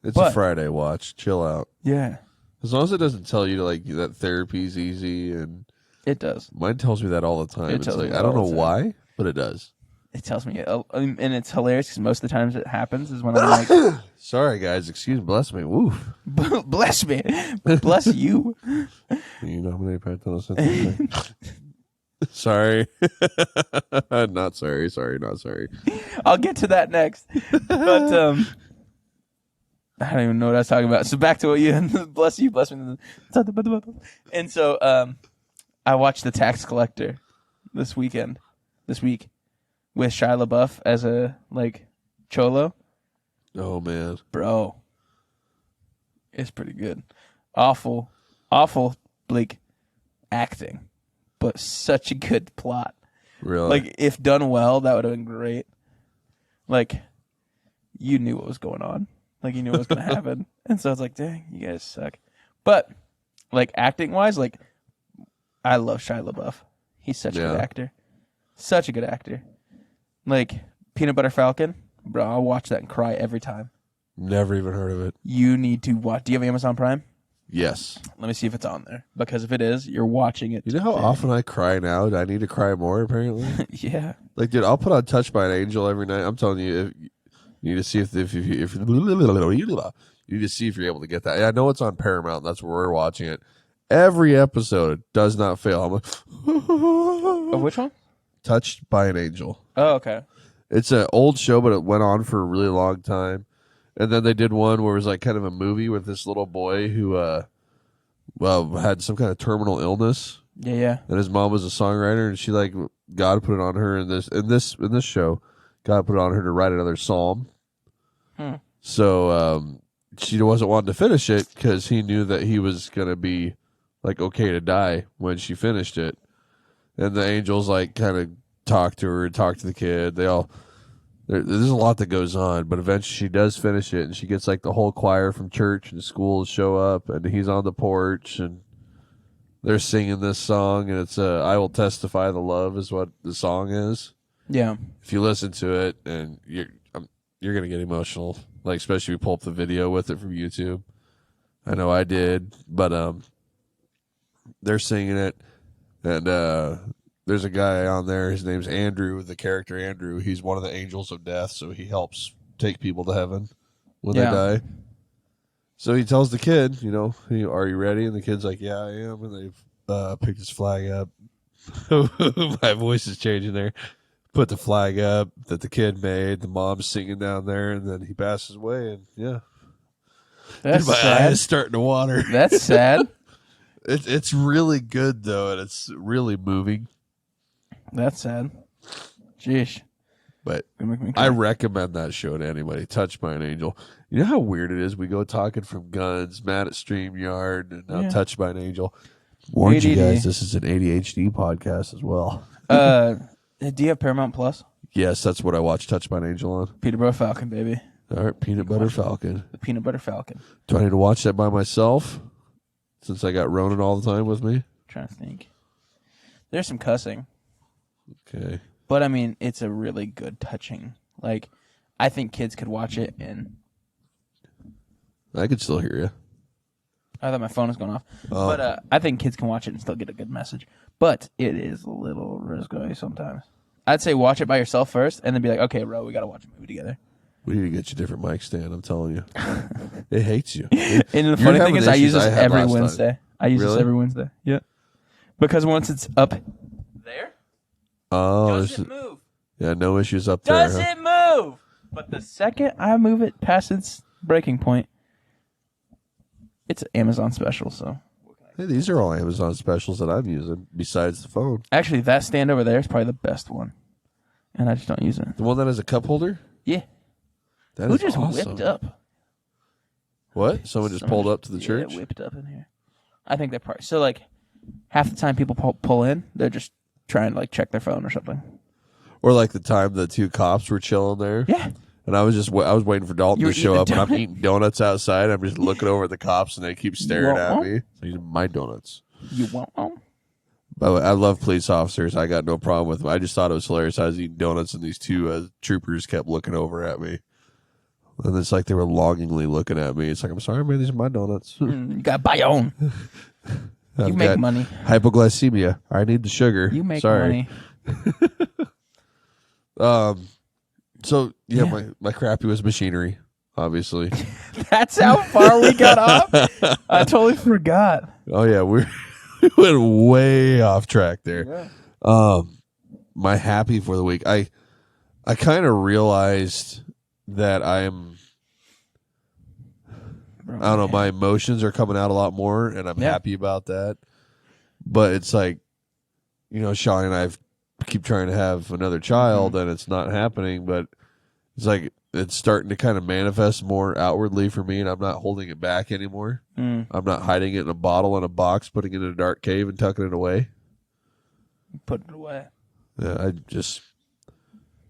It's a Friday watch. Chill out. Yeah. As long as it doesn't tell you like that therapy's easy, and it does. Mine tells me that all the time. It's like I don't know why, but it does. It tells me, and it's hilarious because most of the times it happens is when I'm like, sorry guys, excuse me, bless me, woof. Bless me, bless you. You nominate Pat Donaldson? Sorry. Not sorry, not sorry. I'll get to that next. But I don't even know what I was talking about. So back to what you bless me. And so I watched The Tax Collector this week with Shia LaBeouf as a like cholo. Oh man. Bro. It's pretty good. Awful like acting. But such a good plot. Really? Like if done well, that would have been great. Like you knew what was going on. Like you knew what was gonna happen. And so it's like, dang, you guys suck. But like acting wise, like I love Shia LaBeouf. He's such a good actor. Such a good actor. Like Peanut Butter Falcon, bro, I'll watch that and cry every time. Never even heard of it. You need to watch. Do you have Amazon Prime? Yes. Let me see if it's on there. Because if it is, you're watching it. You know how often I cry now? I need to cry more, apparently? Yeah. Like, dude, I'll put on Touched by an Angel every night. I'm telling you, you need to see if you need to see if you're able to get that. I know it's on Paramount. That's where we're watching it. Every episode does not fail. I'm like, oh, which one? Touched by an Angel. Oh, okay. It's an old show, but it went on for a really long time. And then they did one where it was like kind of a movie with this little boy who, had some kind of terminal illness. Yeah. And his mom was a songwriter, and she like God put it on her in this show. God put it on her to write another psalm. So she wasn't wanting to finish it because he knew that he was gonna be like okay to die when she finished it. And the angels like kind of talk to her, talk to the kid. There's a lot that goes on, but eventually she does finish it, and she gets like the whole choir from church and school to show up, and he's on the porch, and they're singing this song, and it's "I Will Testify the Love" is what the song is. Yeah. If you listen to it, and you're gonna get emotional, like especially if you pull up the video with it from YouTube. I know I did, but they're singing it, and there's a guy on there. His name's Andrew, the character Andrew. He's one of the angels of death, so he helps take people to heaven when they die. So he tells the kid, are you ready? And the kid's like, yeah, I am. And they've picked his flag up. My voice is changing there. Put the flag up that the kid made. The mom's singing down there, and then he passes away. And yeah, that's my sad. eyes starting to water. That's sad. It's really good though, and it's really moving. That's sad. Jeez. But I recommend that show to anybody. Touched by an Angel. You know how weird it is? We go talking from Guns, Matt at StreamYard, and now Touched by an Angel. Warned you guys, this is an ADHD podcast as well. Do you have Paramount Plus? Yes, that's what I watch Touched by an Angel on. Peanut Butter Falcon, baby. All right, Peanut Butter Falcon. The Peanut Butter Falcon. Do I need to watch that by myself? Since I got Ronan all the time with me? Trying to think. There's some cussing. Okay. But, I mean, it's a really good touching. Like, I think kids could watch it, and I could still hear you. I thought my phone was going off. Oh. But I think kids can watch it and still get a good message. But it is a little risky sometimes. I'd say watch it by yourself first, and then be like, okay, bro, we got to watch a movie together. We need to get you a different mic stand, I'm telling you. It hates you. And the funny thing is I use this every Wednesday. I use this every Wednesday. Yeah. Because once it's up there, does it move? Yeah, no issues up there. Does it move? But the second I move it past its breaking point, it's an Amazon special, so. Hey, these are all Amazon specials that I'm using besides the phone. Actually, that stand over there is probably the best one. And I just don't use it. The one that has a cup holder? Yeah. That Who is just awesome. whipped up? What? Someone just pulled up to the church? Yeah, whipped up in here. I think they're probably... So, like, half the time people pull in, they're just trying to, like, check their phone or something. Or like the time the two cops were chilling there? Yeah. And I was waiting for Dalton to show up, and I'm donut? eating donuts outside. I'm just looking over at the cops, and they keep staring at me. These are my donuts. You want one? But I love police officers. I got no problem with them. I just thought it was hilarious. I was eating donuts, and these two troopers kept looking over at me. And it's like they were longingly looking at me. It's like, I'm sorry, man, these are my donuts. You got to buy your own. You make money. Hypoglycemia. I need the sugar. You make money. So, Yeah. my crappy was machinery, obviously. That's how far we got off? I totally forgot. Oh, yeah, we went way off track there. Yeah. My happy for the week. I kind of realized that I don't know, my emotions are coming out a lot more, and I'm happy about that. But it's like, Sean and I keep trying to have another child, and it's not happening, but it's like it's starting to kind of manifest more outwardly for me, and I'm not holding it back anymore. I'm not hiding it in a bottle in a box, putting it in a dark cave and tucking it away. Put it away. Yeah,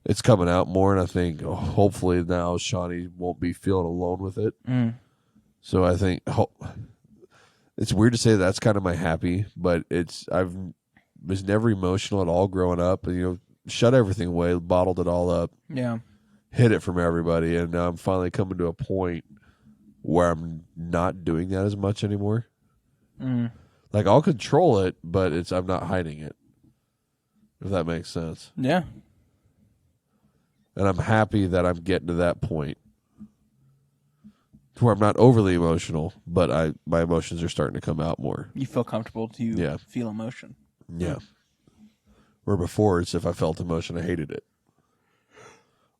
it's coming out more, and I think hopefully now Shawnee won't be feeling alone with it. So I think it's weird to say that's kind of my happy, but I was never emotional at all growing up. Shut everything away, bottled it all up. Yeah. Hid it from everybody, and now I'm finally coming to a point where I'm not doing that as much anymore. Like, I'll control it, but I'm not hiding it, if that makes sense. Yeah. And I'm happy that I'm getting to that point where I'm not overly emotional, but my emotions are starting to come out more. You feel comfortable to feel emotion. Yeah. Where before it's if I felt emotion, I hated it.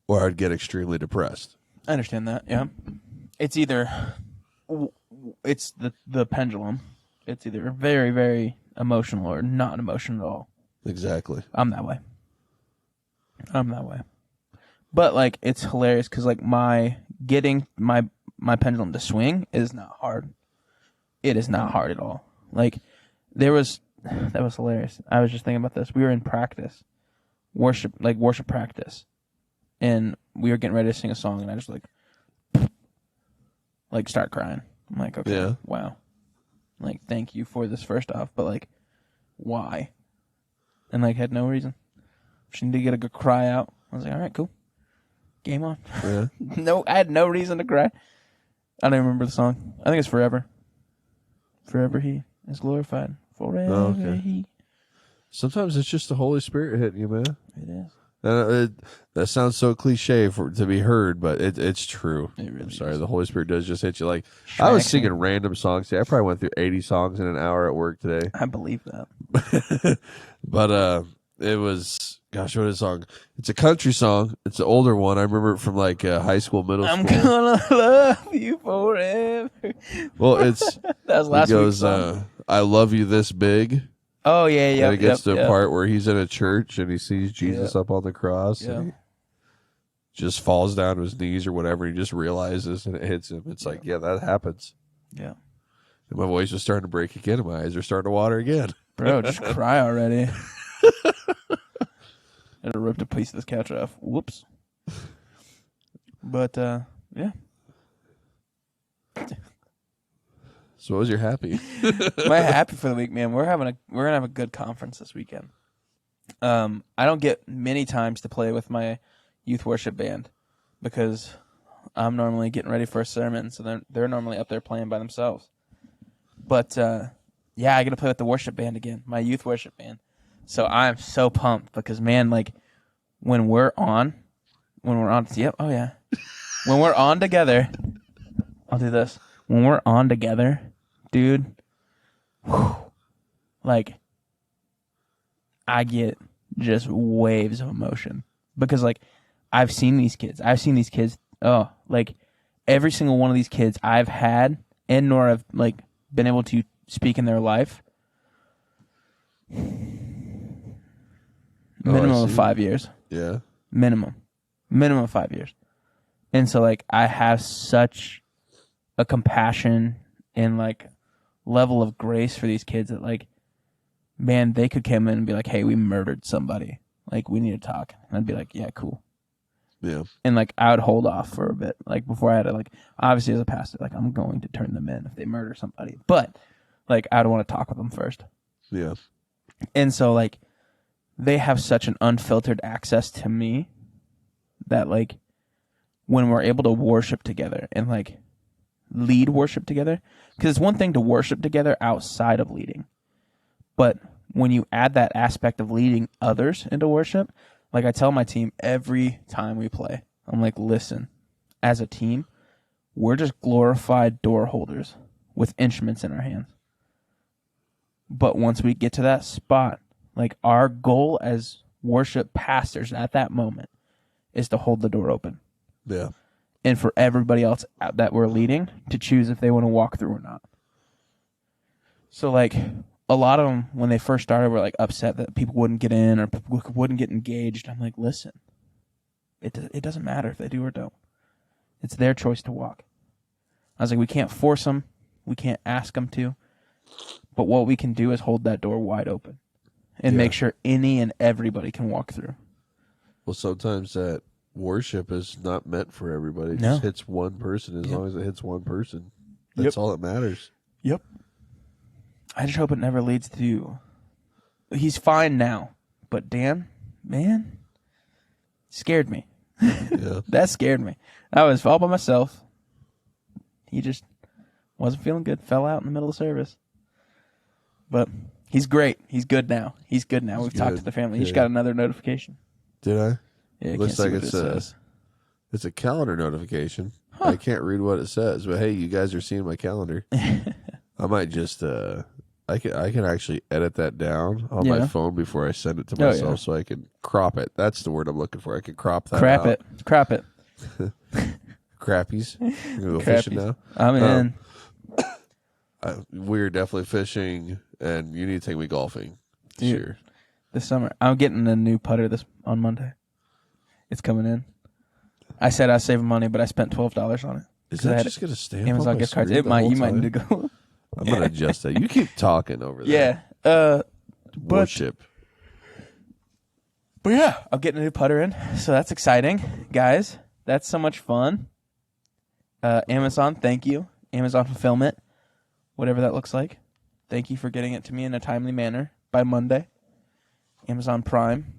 Or I'd get extremely depressed. I understand that, yeah. It's either, it's the pendulum. It's either very, very emotional or not emotional at all. Exactly. I'm that way. But, like, it's hilarious because, like, getting my pendulum to swing is not hard. It is not hard at all. Like, that was hilarious. I was just thinking about this. We were in practice, worship practice, and we were getting ready to sing a song, and I just, like start crying. I'm like, okay, yeah. Wow. Like, thank you for this first off, but, like, why? And, like, had no reason. She needed to get a good cry out. I was like, all right, cool. Game on. Yeah. No, I had no reason to cry. I don't even remember the song. I think it's Forever. Forever He is glorified. Forever He. Sometimes it's just the Holy Spirit hitting you, man. It is. That sounds so cliche to be heard, but it's true. It really I'm sorry, is. the Holy Spirit does just hit you. Like, I was singing random songs. I probably went through 80 songs in an hour at work today. I believe that. But it was, gosh, what is the song? It's a country song. It's an older one. I remember it from like high school, middle school. I'm gonna love you forever. Well, it's that was last week's song. I love you this big. Oh yeah, yeah. And it gets to a part where he's in a church and he sees Jesus up on the cross. Yeah. And he just falls down to his knees or whatever. He just realizes and it hits him. It's like, yeah, that happens. Yeah. And my voice was starting to break again. And my eyes are starting to water again. Bro, just cry already. I had to rip a piece of this couch off. Whoops. But yeah. So what was your happy? My happy for the week, man. We're gonna have a good conference this weekend. I don't get many times to play with my youth worship band because I'm normally getting ready for a sermon, so they're normally up there playing by themselves. But yeah, I get to play with the worship band again, my youth worship band. So I'm so pumped because, man, like when we're on, when we're on together, I'll do this. When we're on together, dude, like, I get just waves of emotion because, like, I've seen these kids. Oh, like, every single one of these kids I've had and nor have, like, been able to speak in their life. Minimum of 5 years. Yeah. Minimum of 5 years. And so, like, I have such a compassion and, like, level of grace for these kids that, like, man, they could come in and be like, hey, we murdered somebody. Like, we need to talk. And I'd be like, yeah, cool. Yeah. And, like, I would hold off for a bit. Like, before I had to, like, obviously as a pastor, like, I'm going to turn them in if they murder somebody. But, like, I would want to talk with them first. Yeah. And so, like, they have such an unfiltered access to me that, like, when we're able to worship together and, like, lead worship together, because it's one thing to worship together outside of leading, but when you add that aspect of leading others into worship, like I tell my team every time we play, I'm like, listen, as a team, we're just glorified door holders with instruments in our hands. But once we get to that spot, like, our goal as worship pastors at that moment is to hold the door open. Yeah. And for everybody else that we're leading to choose if they want to walk through or not. So, like, a lot of them, when they first started, were, like, upset that people wouldn't get in or people wouldn't get engaged. I'm like, listen, it doesn't matter if they do or don't. It's their choice to walk. I was like, we can't force them. We can't ask them to. But what we can do is hold that door wide open and make sure any and everybody can walk through. Well, sometimes that worship is not meant for everybody. It just hits one person. As long as it hits one person, that's all that matters. Yep. I just hope it never leads to... He's fine now, but Dan, man, scared me. Yeah. That scared me. I was all by myself. He just wasn't feeling good. Fell out in the middle of service. But he's great. He's good now. We've talked to the family. He just got another notification. Did I? Yeah, looks like it's a calendar notification. I can't read what it says, but hey, you guys are seeing my calendar. I might just I can actually edit that down on Yeah. my phone before I send it to Oh, myself, yeah. so I can crop it. That's the word I'm looking for. I can crop that. Crap out. it. Crap it. Crappies. You gonna go fishing now? I'm in. We're definitely fishing, and you need to take me golfing this Dude. year. This summer. I'm getting a new putter on Monday. It's coming in. I said I was saving money, but I spent $12 on it. Is 'Cause I that had just gonna stamp Amazon on my gift cards. screen It the might. whole You might time? need to go. I'm gonna adjust that. You keep talking over there. Yeah. Worship. But yeah, I'm getting a new putter in, so that's exciting, guys. That's so much fun. Amazon, thank you. Amazon fulfillment, whatever that looks like. Thank you for getting it to me in a timely manner by Monday. Amazon Prime.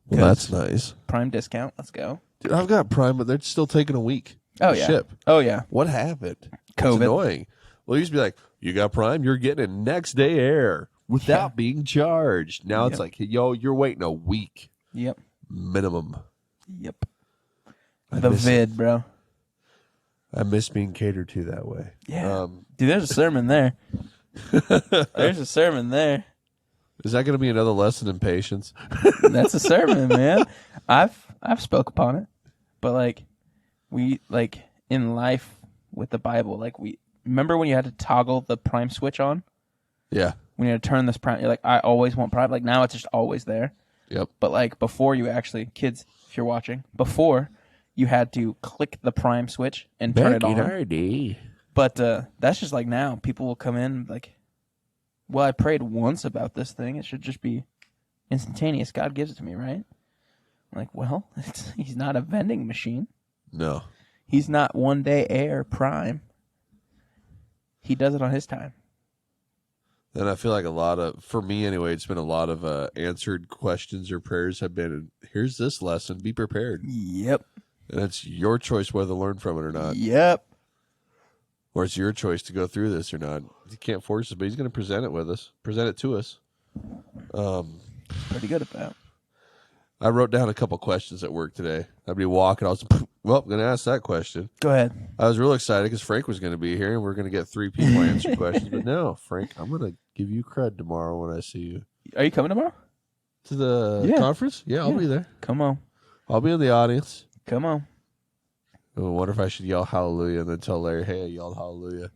Well, that's nice. Prime discount. Let's go. Dude, I've got Prime, but they're still taking a week. Oh, to yeah. ship. Oh, yeah. What happened? COVID. It's annoying. Well, it used to be like, you got Prime, you're getting it next day air without being charged. Now it's like, yo, you're waiting a week Yep. minimum. Yep. I The miss vid, it. bro. I miss being catered to that way. Yeah. Dude, there's a sermon there. There's a sermon there. Is that going to be another lesson in patience? That's a sermon, man. I've spoke upon it, but we in life with the Bible, we remember when you had to toggle the Prime switch on. Yeah. When you had to turn this Prime, you're like, I always want Prime. Like now, it's just always there. Yep. But before you actually, kids, if you're watching, before you had to click the Prime switch and turn it on. our day. But that's just like now. People will come in well, I prayed once about this thing. It should just be instantaneous. God gives it to me, right? I'm like, well, he's not a vending machine. No. He's not one day air Prime. He does it on his time. And I feel like for me anyway, it's been a lot of answered questions or prayers have been, here's this lesson, be prepared. Yep. And it's your choice whether to learn from it or not. Yep. Or it's your choice to go through this or not. He can't force it, but he's going to present it to us. Pretty good at that. I wrote down a couple questions at work today. I'd be walking. I was, well, I'm going to ask that question. Go ahead. I was real excited because Frank was going to be here and we're going to get 3 people answer questions. But no, Frank, I'm going to give you cred tomorrow when I see you. Are you coming tomorrow? To the conference? Yeah, I'll be there. Come on. I'll be in the audience. Come on. I wonder if I should yell hallelujah and then tell Larry, hey, I yelled hallelujah.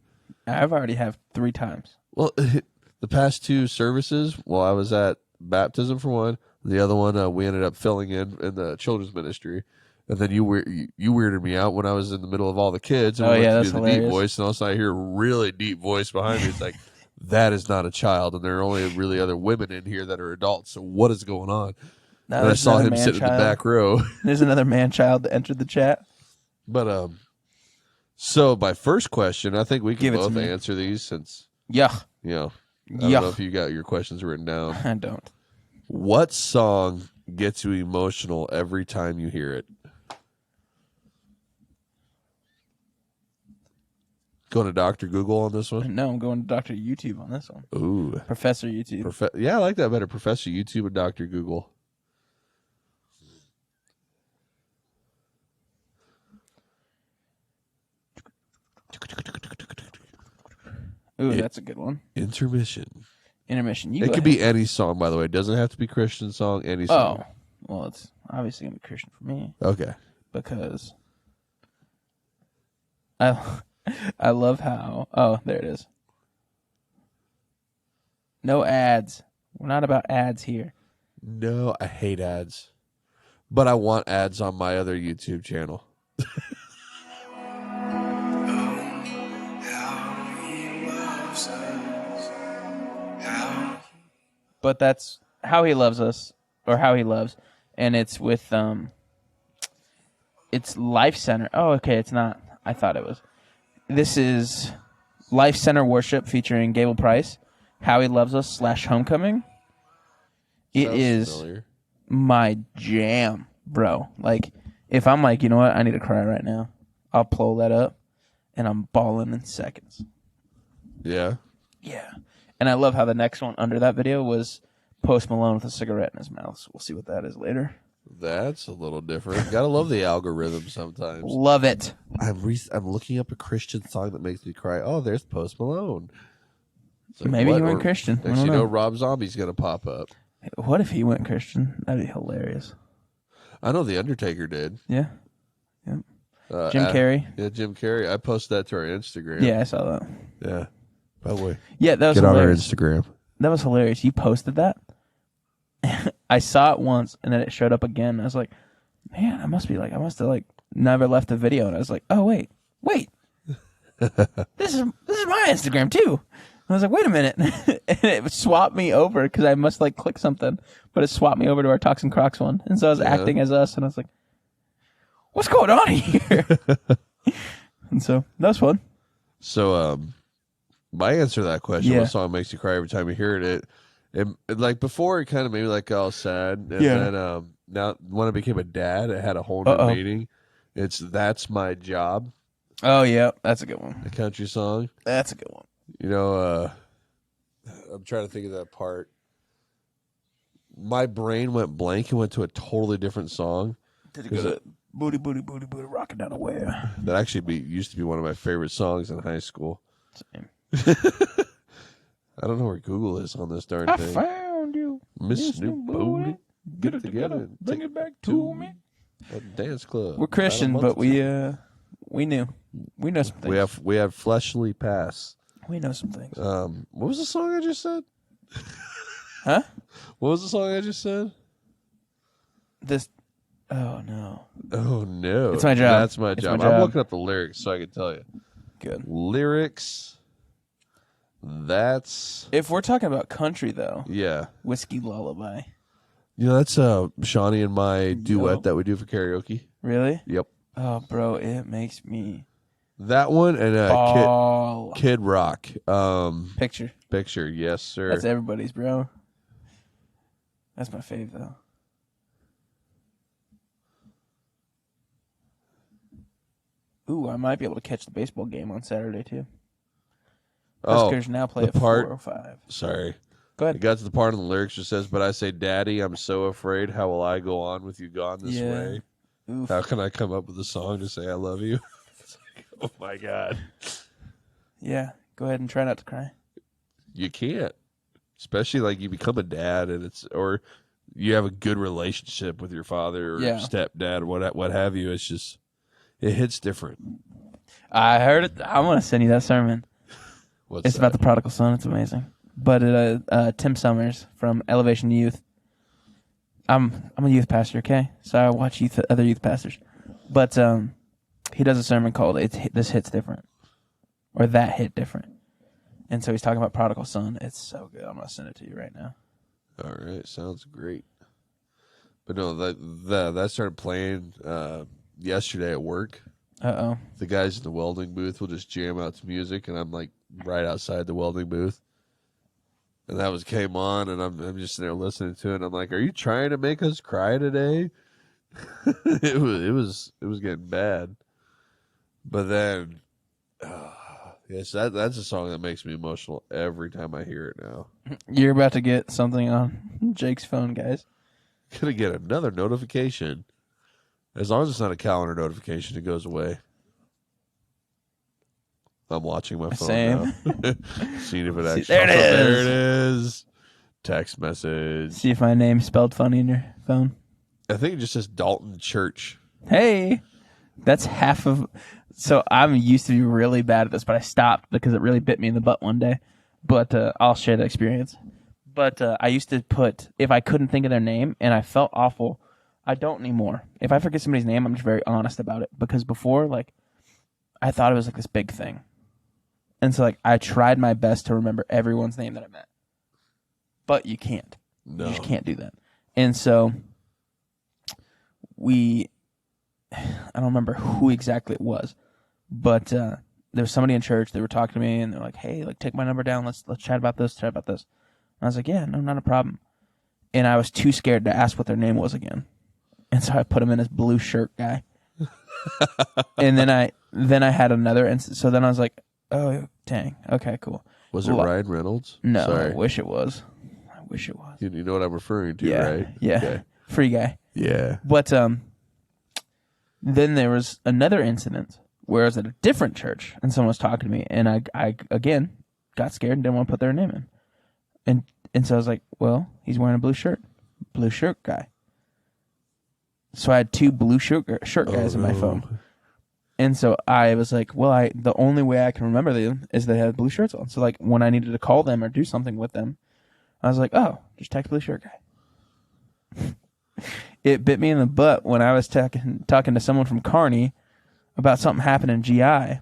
I've already have 3 times. Well, the past 2 services, I was at baptism for one. The other one, we ended up filling in the children's ministry. And then you weirded me out when I was in the middle of all the kids. And we went to do the deep voice. And all of a sudden I hear a really deep voice behind me. It's like, that is not a child. And there are only really other women in here that are adults. So what is going on? And I saw him sitting in the back row. There's another man-child that entered the chat. But, so my first question, I think we can both answer these since, Yuck. I don't know if you got your questions written down. I don't. What song gets you emotional every time you hear it? Going to Dr. Google on this one? No, I'm going to Dr. YouTube on this one. Ooh. Professor YouTube. Yeah, I like that better. Professor YouTube and Dr. Google. Ooh, that's a good one. Intermission. It could be any song, by the way. It doesn't have to be Christian song, any song. Oh, well, it's obviously going to be Christian for me. Okay. Because I love how... Oh, there it is. No ads. We're not about ads here. No, I hate ads. But I want ads on my other YouTube channel. But that's How He Loves Us, or How He Loves, and it's with it's Life Center. Oh, okay, it's not. I thought it was. This is Life Center Worship featuring Gable Price. How He Loves Us / Homecoming. It is familiar. My jam, bro. If I'm you know what, I need to cry right now, I'll pull that up, and I'm bawling in seconds. Yeah. Yeah. And I love how the next one under that video was Post Malone with a cigarette in his mouth. So we'll see what that is later. That's a little different. Gotta love the algorithm sometimes. Love it. I'm looking up a Christian song that makes me cry. Oh, there's Post Malone. Like, maybe he what? went Or Christian. next you know, Rob Zombie's gonna pop up. What if he went Christian? That'd be hilarious. I know the Undertaker did. Yeah. Jim Carrey. Yeah, Jim Carrey. I posted that to our Instagram. Yeah, I saw that. Yeah. By the way, Yeah, that was get hilarious. on our Instagram. That was hilarious. You posted that? I saw it once, and then it showed up again. I was like, man, I must have like never left the video. And I was like, oh, wait. This is my Instagram, too. I was like, wait a minute. And it swapped me over because I must like click something, but it swapped me over to our Talks and Crocs one. And so I was acting as us, and I was like, what's going on here? And so that was fun. So, my answer to that question, what song makes you cry every time you hear it? It like before, it kind of made me like all sad. And then now when I became a dad, it had a whole new meaning. It's That's My Job. Oh, yeah. That's a good one. A country song. That's a good one. You know, I'm trying to think of that part. My brain went blank and went to a totally different song. Did it go to Booty, Booty, Booty, Booty, Rockin' Down the Where? That actually used to be one of my favorite songs in high school. Same. I don't know where Google is on this darn thing. I found you. Miss New Booty. Get it together and bring it back to me. A dance club. We're Christian, but we knew. We know some things. We have fleshly past. We know some things. What was the song I just said? Huh? What was the song I just said? Oh no. Oh no. It's my job. That's my job. I'm looking up the lyrics so I can tell you. Good. Lyrics. That's if we're talking about country though. Yeah. Whiskey Lullaby. You know, that's Shawnee and my duet that we do for karaoke. Really? Yep. Oh, bro, it makes me that one and Kid Rock. Picture. Yes, sir. That's everybody's, bro. That's my fave though. Ooh, I might be able to catch the baseball game on Saturday too. Huskers now play at 4:05. Sorry. Go ahead. It got to the part of the lyrics that says, "But I say, Daddy, I'm so afraid. How will I go on with you gone this way? Oof. How can I come up with a song to say I love you?" It's like, oh my God. Yeah. Go ahead and try not to cry. You can't, especially like you become a dad or you have a good relationship with your father or stepdad or what have you. It's just it hits different. I heard it. I want to send you that sermon. It's about the prodigal son. It's amazing. But Tim Summers from Elevation Youth. I'm a youth pastor, okay? So I watch other youth pastors. But he does a sermon called "This Hits Different," or "That Hit Different." And so he's talking about prodigal son. It's so good. I'm gonna send it to you right now. All right, sounds great. But no, that started playing yesterday at work. The guys in the welding booth will just jam out to music, and I'm like right outside the welding booth. And that came on, and I'm just there listening to it. And I'm like, "Are you trying to make us cry today?" it was getting bad. But then, yes, that's a song that makes me emotional every time I hear it now. You're about to get something on Jake's phone, guys. Gonna get another notification. As long as it's not a calendar notification, it goes away. I'm watching my phone now. Seeing if it actually... There it is. There it is. Text message. See if my name's spelled funny in your phone. I think it just says Dalton Church. Hey, that's half of... So I'm used to be really bad at this, but I stopped because it really bit me in the butt one day. But I'll share the experience. But I used to put... If I couldn't think of their name and I felt awful, I don't anymore. If I forget somebody's name, I'm just very honest about it. Because before, like, I thought it was like this big thing. And so, like, I tried my best to remember everyone's name that I met. But you can't. No. You just can't do that. And so, I don't remember who exactly it was, but there was somebody in church, they were talking to me, and they're like, hey, like, take my number down, let's chat about this. And I was like, yeah, no, not a problem. And I was too scared to ask what their name was again. And so I put him in as blue shirt guy. And then I had another instance. So then I was like, oh, dang. Okay, cool. Was it Ryan Reynolds? No, Sorry. I wish it was. You know what I'm referring to, right? Yeah. Okay. Free guy. Yeah. But then there was another incident where I was at a different church and someone was talking to me, and I again got scared and didn't want to put their name in. And so I was like, well, he's wearing a blue shirt guy. So I had 2 blue shirt guys in my phone. And so I was like, well, the only way I can remember them is they had blue shirts on. So like when I needed to call them or do something with them, I was like, oh, just text blue shirt guy. It bit me in the butt when I was talking to someone from Kearney about something happened in GI.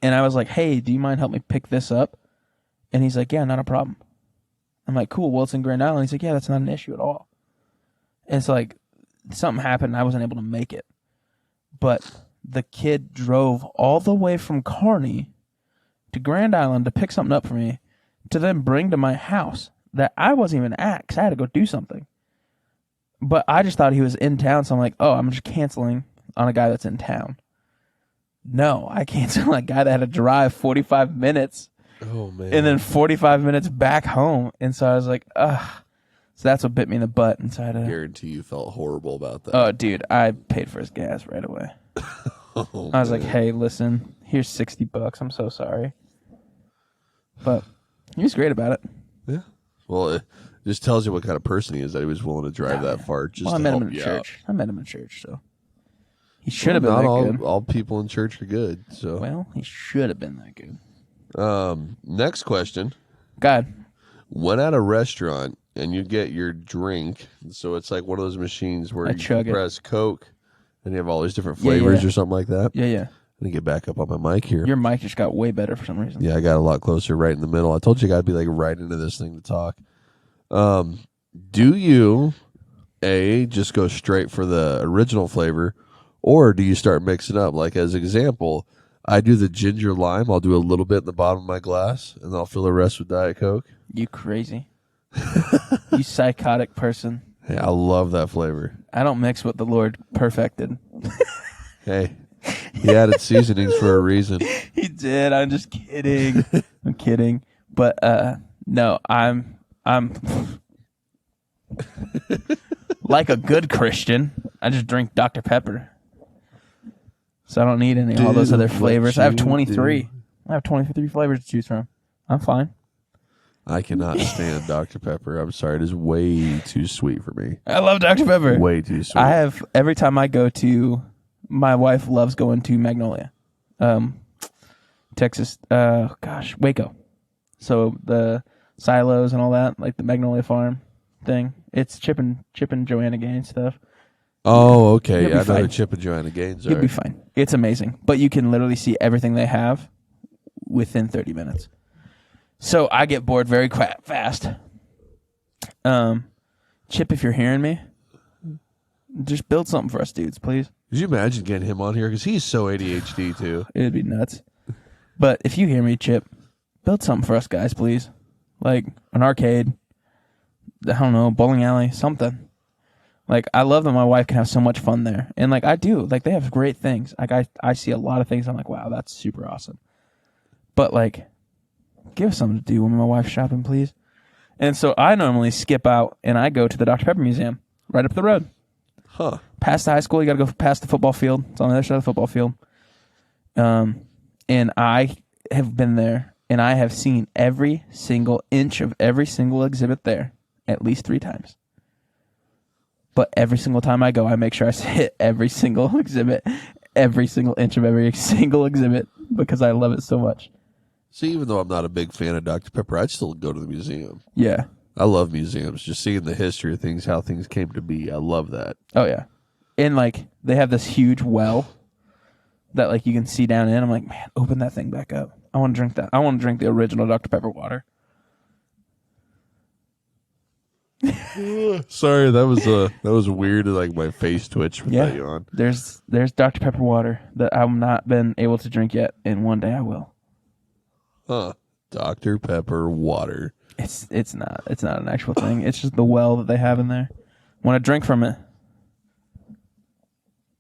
And I was like, hey, do you mind help me pick this up? And he's like, yeah, not a problem. I'm like, cool, well, it's in Grand Island. He's like, yeah, that's not an issue at all. And it's like, something happened and I wasn't able to make it. But the kid drove all the way from Kearney to Grand Island to pick something up for me to then bring to my house that I wasn't even at because I had to go do something. But I just thought he was in town, so I'm like, oh, I'm just canceling on a guy that's in town. No, I canceled on a guy that had to drive 45 minutes. Oh, man. And then 45 minutes back home. And so I was like, ugh. So that's what bit me in the butt. And so I guarantee you felt horrible about that. Oh, dude, I paid for his gas right away. I was like, hey, listen, here's $60. I'm so sorry. But he was great about it. Yeah. Well, it just tells you what kind of person he is that he was willing to drive that far just to I met help him in you church. out. I met him in church, so he should have been not that good. All people in church are good. So well, he should have been that good. Next question. God. When at a restaurant and you get your drink, so it's like one of those machines where you press Coke and you have all these different flavors or something like that. Yeah, yeah. Let me get back up on my mic here. Your mic just got way better for some reason. Yeah, I got a lot closer right in the middle. I told you I got to be like right into this thing to talk. Do you, A, just go straight for the original flavor, or do you start mixing up? Like, as an example, I do the ginger lime. I'll do a little bit in the bottom of my glass, and I'll fill the rest with Diet Coke. You crazy. You psychotic person. Hey, I love that flavor. I don't mix what the Lord perfected. Hey, he added seasonings for a reason. He did. I'm just kidding. I'm kidding. But no, I'm like a good Christian. I just drink Dr. Pepper. So I don't need any of all those other flavors. I have 23. I have 23 flavors to choose from. I'm fine. I cannot stand Dr. Pepper. I'm sorry. It is way too sweet for me. I love Dr. Pepper. Way too sweet. I have, every time I go to, my wife loves going to Magnolia. Texas, Waco. So the silos and all that, like the Magnolia Farm thing. It's Chip and Joanna Gaines stuff. Oh, okay. You'll be I know fine. who Chip and Joanna Gaines are. You'll be fine. It's amazing. But you can literally see everything they have within 30 minutes. So I get bored very fast. Chip, if you're hearing me, just build something for us dudes, please. Could you imagine getting him on here? Because he's so ADHD, too. It'd be nuts. But if you hear me, Chip, build something for us guys, please. Like an arcade, I don't know, bowling alley, something. Like, I love that my wife can have so much fun there. And, like, I do. Like, they have great things. Like, I see a lot of things. I'm like, wow, that's super awesome. But, like, give us something to do when my wife's shopping, please. And so I normally skip out and I go to the Dr. Pepper Museum right up the road. Huh. Past the high school, you got to go past the football field. It's on the other side of the football field. And I have been there, and I have seen every single inch of every single exhibit there at least 3 times. But every single time I go, I make sure I hit every single exhibit, every single inch of every single exhibit, because I love it so much. See, even though I'm not a big fan of Dr. Pepper, I'd still go to the museum. Yeah. I love museums. Just seeing the history of things, how things came to be. I love that. Oh, yeah. And, like, they have this huge well that, like, you can see down in. I'm like, man, open that thing back up. I want to drink that. I want to drink the original Dr. Pepper water. Sorry, that was weird. Like my face twitched with that yawn. There's Dr. Pepper water that I've not been able to drink yet, and one day I will. Huh? Dr. Pepper water. It's not an actual thing. It's just the well that they have in there. Want to drink from it?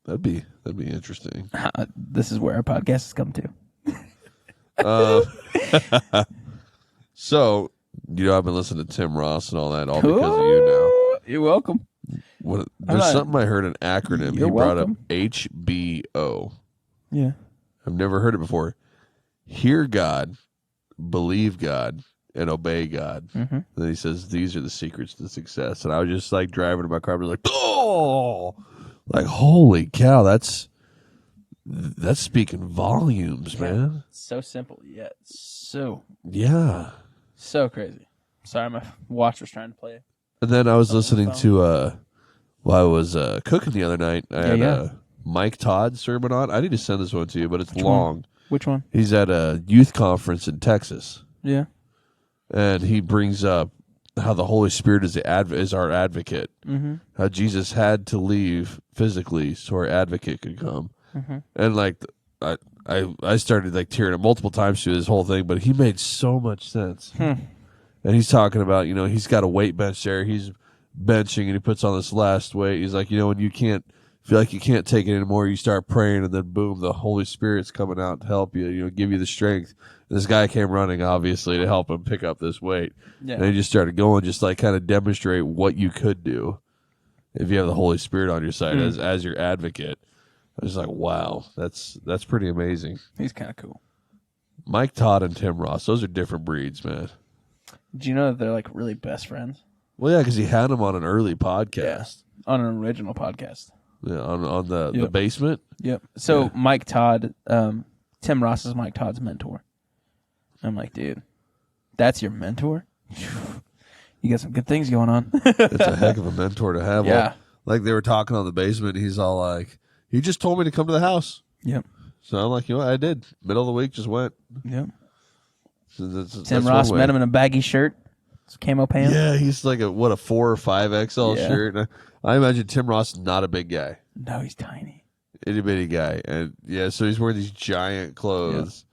That'd be interesting. This is where our podcast has come to. So. I've been listening to Tim Ross and all that, all because of you now. You're welcome. There's something I heard, an acronym. You're he brought welcome. up HBO. Yeah. I've never heard it before. Hear God, believe God and obey God. Mm-hmm. Then he says, these are the secrets to success. And I was just like driving in my car, I was like, oh, like, holy cow, that's speaking volumes, man. So simple, yet so crazy. Sorry, my watch was trying to play. And then I was listening to while I was cooking the other night. I had a Mike Todd sermon on. I need to send this one to you, but it's long. Which one? He's at a youth conference in Texas. Yeah. And he brings up how the Holy Spirit is our advocate. Mm-hmm. How Jesus had to leave physically so our advocate could come. Mm-hmm. And like I started like tearing up multiple times through this whole thing, but he made so much sense. And he's talking about, he's got a weight bench there. He's benching and he puts on this last weight. He's like, when you can't feel like you can't take it anymore, you start praying, and then boom, the Holy Spirit's coming out to help you, give you the strength. And this guy came running, obviously, to help him pick up this weight. Yeah. And he just started going, just like kind of demonstrate what you could do if you have the Holy Spirit on your side as your advocate. I was like, wow, that's pretty amazing. He's kind of cool. Mike Todd and Tim Ross, those are different breeds, man. Do you know that they're like really best friends? Well, yeah, because he had them on an early podcast. Yeah, on an original podcast. Yeah, on the basement. Yep. So Mike Todd, Tim Ross is Mike Todd's mentor. I'm like, dude, that's your mentor? You got some good things going on. It's a heck of a mentor to have. Yeah. Well, like they were talking on the basement, he's all like, he just told me to come to the house. Yep. So I'm like, I did. Middle of the week, just went. Yep. So Tim Ross met him in a baggy shirt. Camo pants. Yeah, he's like a 4 or 5 XL shirt. And I imagine Tim Ross is not a big guy. No, he's tiny. Itty bitty guy. And so he's wearing these giant clothes.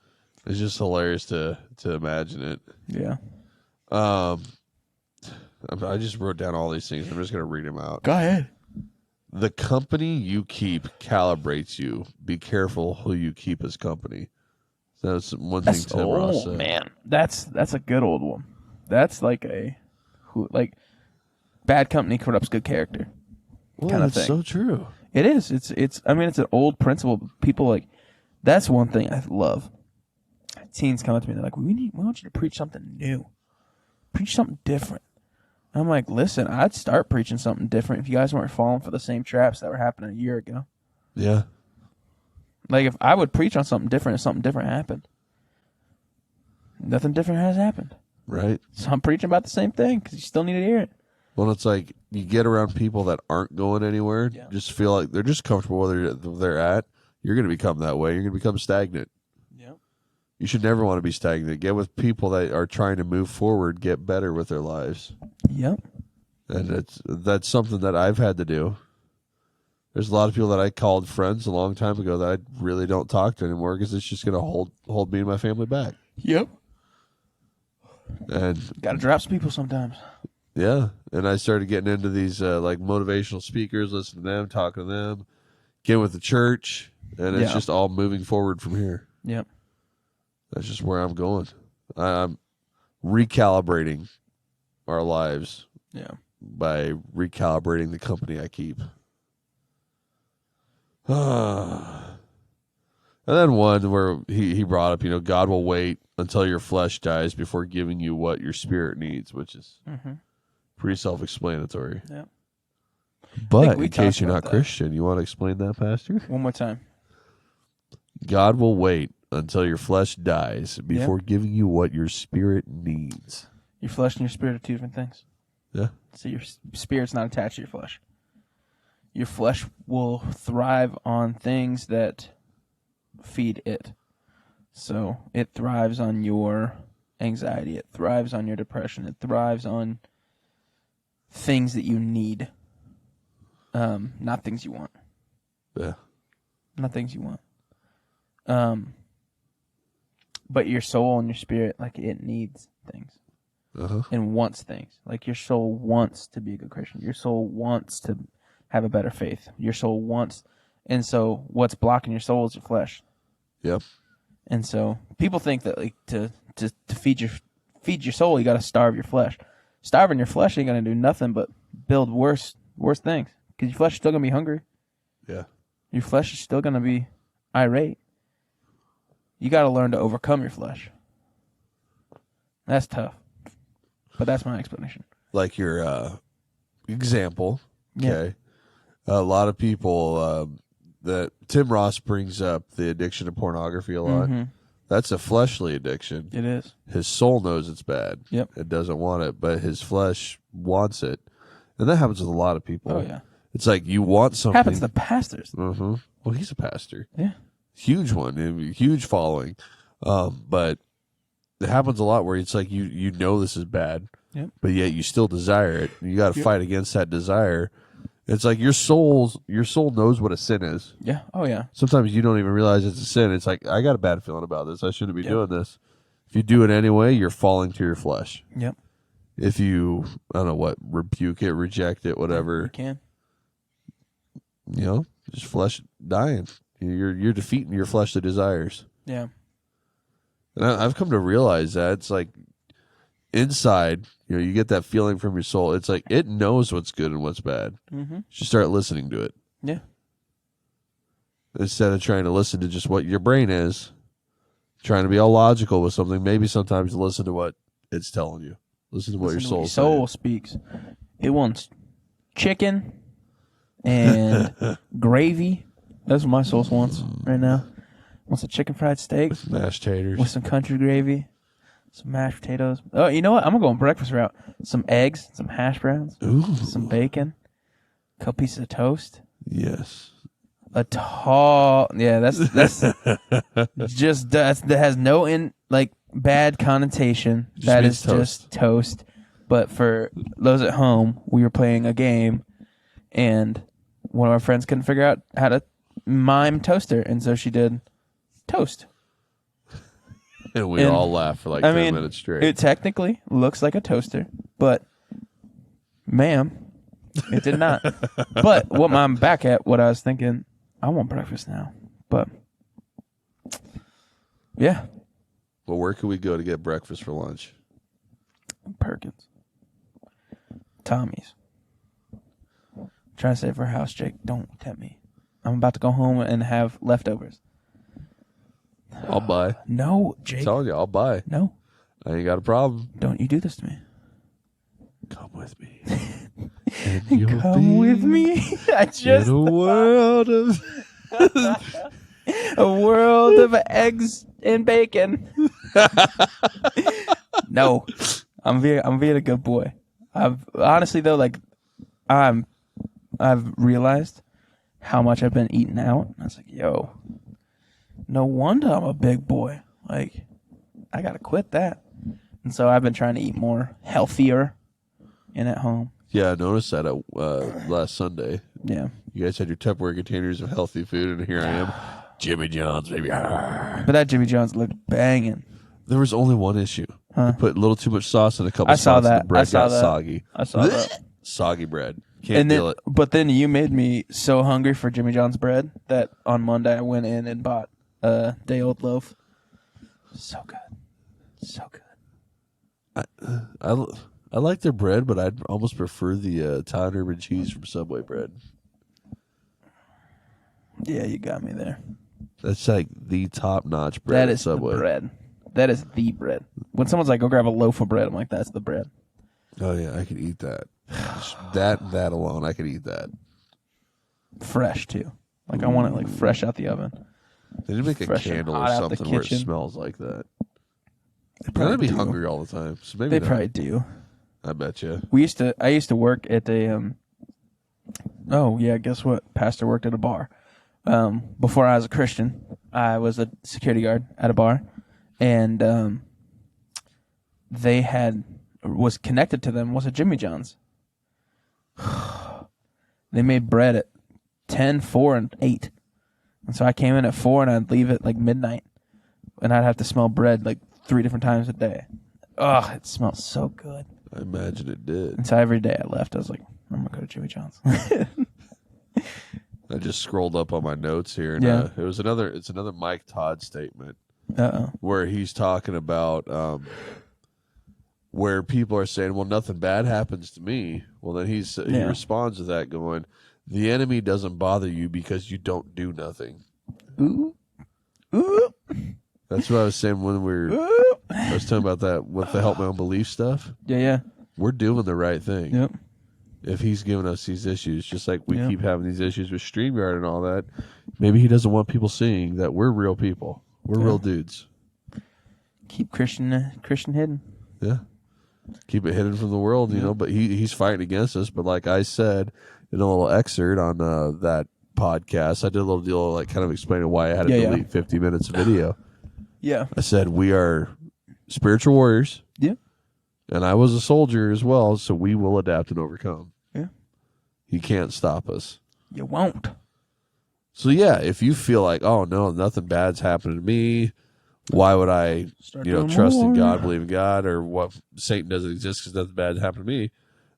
Yeah. It's just hilarious to imagine it. Yeah. I just wrote down all these things. I'm just going to read them out. Go ahead. The company you keep calibrates you. Be careful who you keep as company. That's one thing Tim Ross said. Man, that's a good old one. That's like bad company corrupts good character kind of thing. So true. It is. It's an old principle. People like, that's one thing I love. Teens come up to me, they're like, we want you to preach something new. Preach something different. I'm like, listen, I'd start preaching something different if you guys weren't falling for the same traps that were happening a year ago. Yeah. Like, if I would preach on something different if something different happened. Nothing different has happened. Right. So I'm preaching about the same thing because you still need to hear it. Well, it's like you get around people that aren't going anywhere, just feel like they're just comfortable where they're at. You're going to become that way. You're going to become stagnant. Yep. You should never want to be stagnant. Get with people that are trying to move forward, get better with their lives. Yep. And that's something that I've had to do. There's a lot of people that I called friends a long time ago that I really don't talk to anymore because it's just going to hold me and my family back. Yep. And got to drop some people sometimes. Yeah, and I started getting into these like motivational speakers, listening to them, talking to them, getting with the church, and it's just all moving forward from here. Yep. That's just where I'm going. I'm recalibrating our lives. Yeah. By recalibrating the company I keep. And then one where he brought up, God will wait until your flesh dies before giving you what your spirit needs, which is pretty self-explanatory. Yeah. But in case you're not Christian, you want to explain that, Pastor? One more time. God will wait until your flesh dies before giving you what your spirit needs. Your flesh and your spirit are two different things. Yeah. So your spirit's not attached to your flesh. Your flesh will thrive on things that feed it. So it thrives on your anxiety. It thrives on your depression. It thrives on things that you need. Not things you want. Yeah. Not things you want. But your soul and your spirit, like, it needs things. And wants things. Like, your soul wants to be a good Christian. Your soul wants to have a better faith. Your soul wants, and so what's blocking your soul is your flesh. Yep. And so people think that, like, to feed your soul, you got to starve your flesh. Starving your flesh ain't gonna do nothing but build worse things, because your flesh is still gonna be hungry. Yeah. Your flesh is still gonna be irate. You got to learn to overcome your flesh. That's tough. But that's my explanation. Like your example. Yeah. Okay. A lot of people that Tim Ross brings up the addiction to pornography a lot. Mm-hmm. That's a fleshly addiction. It is. His soul knows it's bad. Yep. It doesn't want it, but his flesh wants it. And that happens with a lot of people. Oh, yeah. It's like you want something. Happens to pastors. Mm-hmm. Well, he's a pastor. Yeah. Huge one. Huge following. But it happens a lot where it's like you know this is bad, yep. but yet you still desire it. You got to fight against that desire. It's like your soul knows what a sin is. Yeah. Oh, yeah. Sometimes you don't even realize it's a sin. It's like, I got a bad feeling about this. I shouldn't be doing this. If you do it anyway, you're falling to your flesh. Yep. If you, I don't know what, rebuke it, reject it, whatever. You can. You know, just flesh dying. You're defeating your fleshly desires. Yeah. And I've come to realize that it's like inside, you get that feeling from your soul. It's like it knows what's good and what's bad. Mm-hmm. You start listening to it. Yeah. Instead of trying to listen to just what your brain is, trying to be all logical with something, maybe sometimes listen to what it's telling you. Listen to what your soul speaks. It wants chicken and gravy. That's what my soul wants right now. Wants a chicken fried steak. With mashed taters. With some country gravy. Some mashed potatoes. Oh, you know what? I'm going to go on breakfast route. Some eggs, some hash browns, some bacon, a couple pieces of toast. Yes. A tall, that's just that has no bad connotation. That is just toast. But for those at home, we were playing a game, and one of our friends couldn't figure out how to mime toaster, and so she did toast. And we all laughed for 10 minutes straight. It technically looks like a toaster, but ma'am, it did not. But what I'm back at, what I was thinking, I want breakfast now. But yeah. Well, where could we go to get breakfast for lunch? Perkins. Tommy's. Trying to save for a house, Jake. Don't tempt me. I'm about to go home and have leftovers. I'll buy. No, Jake. I'm telling you, I'll buy. No. I ain't got a problem. Don't you do this to me. Come with me. Come with me. I just in a world of a world of eggs and bacon. No, I'm being a good boy. I've realized how much I've been eating out. I was like, yo, no wonder I'm a big boy. Like, I gotta quit that. And so I've been trying to eat more healthier and at home. Yeah, I noticed that last Sunday. Yeah. You guys had your Tupperware containers of healthy food, and here I am. Jimmy John's, baby. But that Jimmy John's looked banging. There was only one issue. Huh? You put a little too much sauce in a couple I saw spots. that. The bread I saw got that. soggy. I saw that. Soggy bread. Can't deal it. But then you made me so hungry for Jimmy John's bread that on Monday I went in and bought a day-old loaf. So good. So good. I like their bread, but I'd almost prefer the Italian urban cheese from Subway bread. Yeah, you got me there. That's like the top-notch bread at Subway. The bread. That is the bread. When someone's like, go grab a loaf of bread, I'm like, that's the bread. Oh, yeah, I could eat that. that alone, I could eat that. Fresh, too. Like, I want it, like, fresh out the oven. They need to make a candle or something where it smells like that. They're going to be hungry all the time. So maybe they probably do. I bet you. I used to work at a, oh, yeah, guess what? Pastor worked at a bar. Before I was a Christian, I was a security guard at a bar. And was connected to them was a Jimmy John's. They made bread at 10, 4, and 8. And so I came in at 4 and I'd leave at like midnight. And I'd have to smell bread like 3 different times a day. Ugh, it smells so good. I imagine it did. And so every day I left, I was like, I'm going to go to Jimmy John's. I just scrolled up on my notes here. And it's another Mike Todd statement. Uh-oh. Where he's talking about where people are saying, well, nothing bad happens to me. Well, then he responds to that going, the enemy doesn't bother you because you don't do nothing. Ooh. Ooh. That's what I was saying when I was talking about that with the help my own belief stuff. Yeah. We're doing the right thing. Yep. If he's giving us these issues, just like we keep having these issues with StreamYard and all that, maybe he doesn't want people seeing that we're real people. We're real dudes. Keep Christian hidden. Yeah. Keep it hidden from the world, you know, but he's fighting against us. But like I said in a little excerpt on that podcast, I did a little deal like kind of explaining why I had to delete 50 minutes of video. Yeah. I said we are spiritual warriors. Yeah. And I was a soldier as well, so we will adapt and overcome. Yeah. He can't stop us. You won't. So yeah, if you feel like, oh no, nothing bad's happening to me, why would I, trust in God, believe in God, or what Satan doesn't exist because nothing bad happened to me?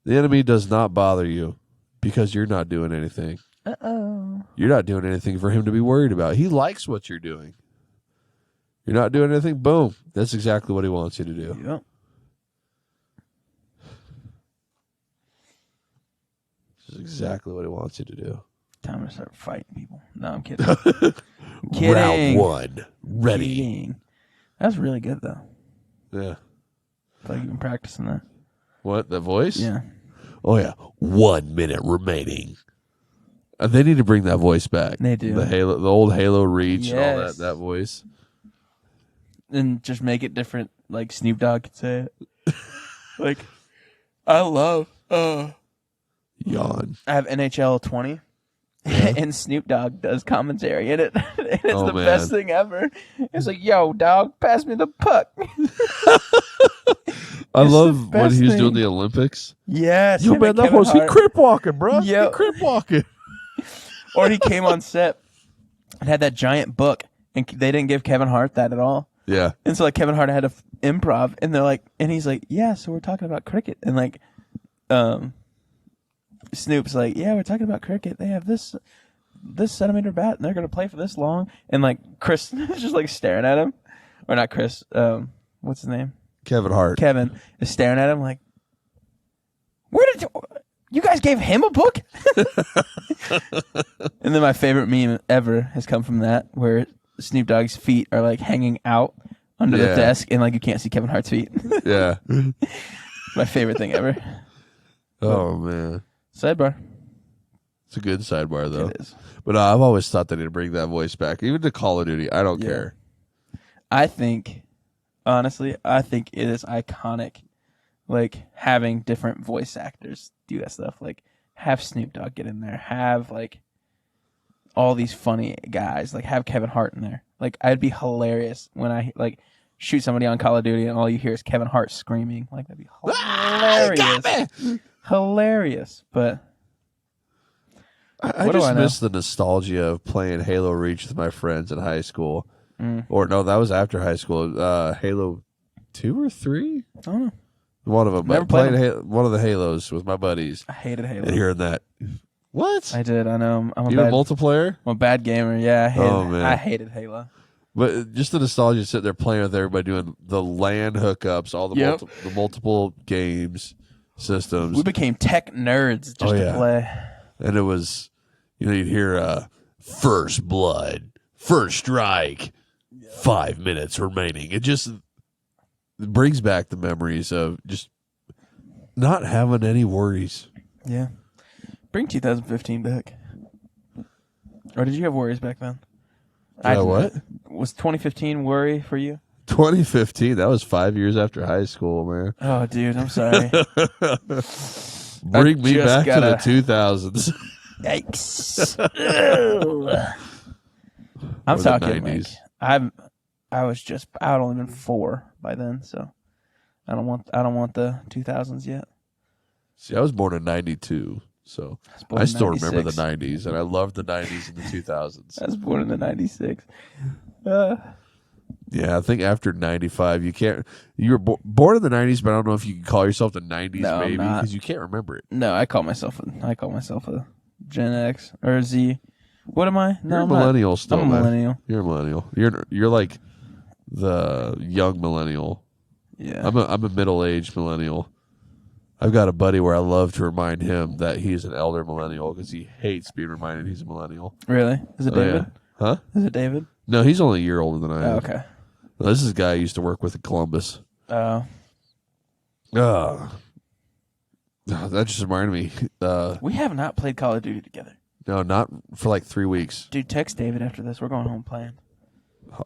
The enemy does not bother you because you're not doing anything. You're not doing anything for him to be worried about. He likes what you're doing. You're not doing anything. Boom. That's exactly what he wants you to do. Yep. This is exactly what he wants you to do. Time to start fighting people. No, I'm kidding. Round one. Ready. Kidding. That's really good, though. Yeah. I feel like you've been practicing that. What? The voice? Yeah. Oh, yeah. 1 minute remaining. They need to bring that voice back. They do. The old Halo Reach and all that voice. And just make it different, like Snoop Dogg could say it. Like, I love... Yawn. I have NHL 20, and Snoop Dogg does commentary in it. And it's best thing ever. It's like, yo, dog, pass me the puck. I love when he was doing the Olympics. Yes. Yo, man, that was he crip walking, bro. Yep. He crip walking. Or he came on set and had that giant book, and they didn't give Kevin Hart that at all. Yeah. And so, like, Kevin Hart had to improv, and they're like, and he's like, yeah, so we're talking about cricket. And, like, Snoop's like, yeah, we're talking about cricket. They have this centimeter bat, and they're going to play for this long. And, like, Chris is just, like, staring at him. Or not Chris. What's his name? Kevin Hart. Kevin is staring at him like, where did you guys gave him a book? And then my favorite meme ever has come from that, where Snoop Dogg's feet are, like, hanging out under the desk, and, like, you can't see Kevin Hart's feet. Yeah. My favorite thing ever. Oh, man. Sidebar. It's a good sidebar, though. It is. But I've always thought they need to bring that voice back. Even to Call of Duty. I don't care. I think, honestly, it is iconic, like, having different voice actors do that stuff. Like, have Snoop Dogg get in there. Have, like, all these funny guys. Like, have Kevin Hart in there. Like, I'd be hilarious when I, like, shoot somebody on Call of Duty and all you hear is Kevin Hart screaming. Like, that'd be hilarious. Hilarious, but I just miss the nostalgia of playing Halo Reach with my friends in high school. Or no, that was after high school. Halo 2 or 3? I don't know. One of them. Never played one of the Halos with my buddies. I hated Halo. And hearing that. What? I did. I know. I'm a Even multiplayer? I'm a bad gamer. Yeah, I hated Halo. But just the nostalgia, sitting there playing with everybody, doing the LAN hookups, all the the multiple games, systems. We became tech nerds just to play. And it was, you'd hear First Blood, First Strike, 5 minutes remaining. It just brings back the memories of just not having any worries. Yeah. Bring 2015 back. Or did you have worries back then? What? Was 2015 worry for you? 2015, that was 5 years after high school, man. Oh, dude, I'm sorry. Bring me back to the 2000s. Yikes. I'm talking like, I would only been 4 by then, so I don't want the 2000s yet. See, I was born in 92, so I still remember the 90s, and I loved the 90s and the 2000s. I was born in the 96. Yeah, I think after 95, you can't. You were born in the 90s, but I don't know if you can call yourself the 90s baby because you can't remember it. No, I call myself a Gen X or Z. What am I? No, you're a millennial still. I'm a millennial. You're a millennial. You're like the young millennial. Yeah. I'm a middle-aged millennial. I've got a buddy where I love to remind him that he's an elder millennial because he hates being reminded he's a millennial. Really? Is it David? Yeah. Huh? Is it David? No, he's only a year older than I am. Oh, okay. Well, this is a guy I used to work with in Columbus. Oh. That just reminded me. We have not played Call of Duty together. No, not for like 3 weeks. Dude, text David after this. We're going home playing.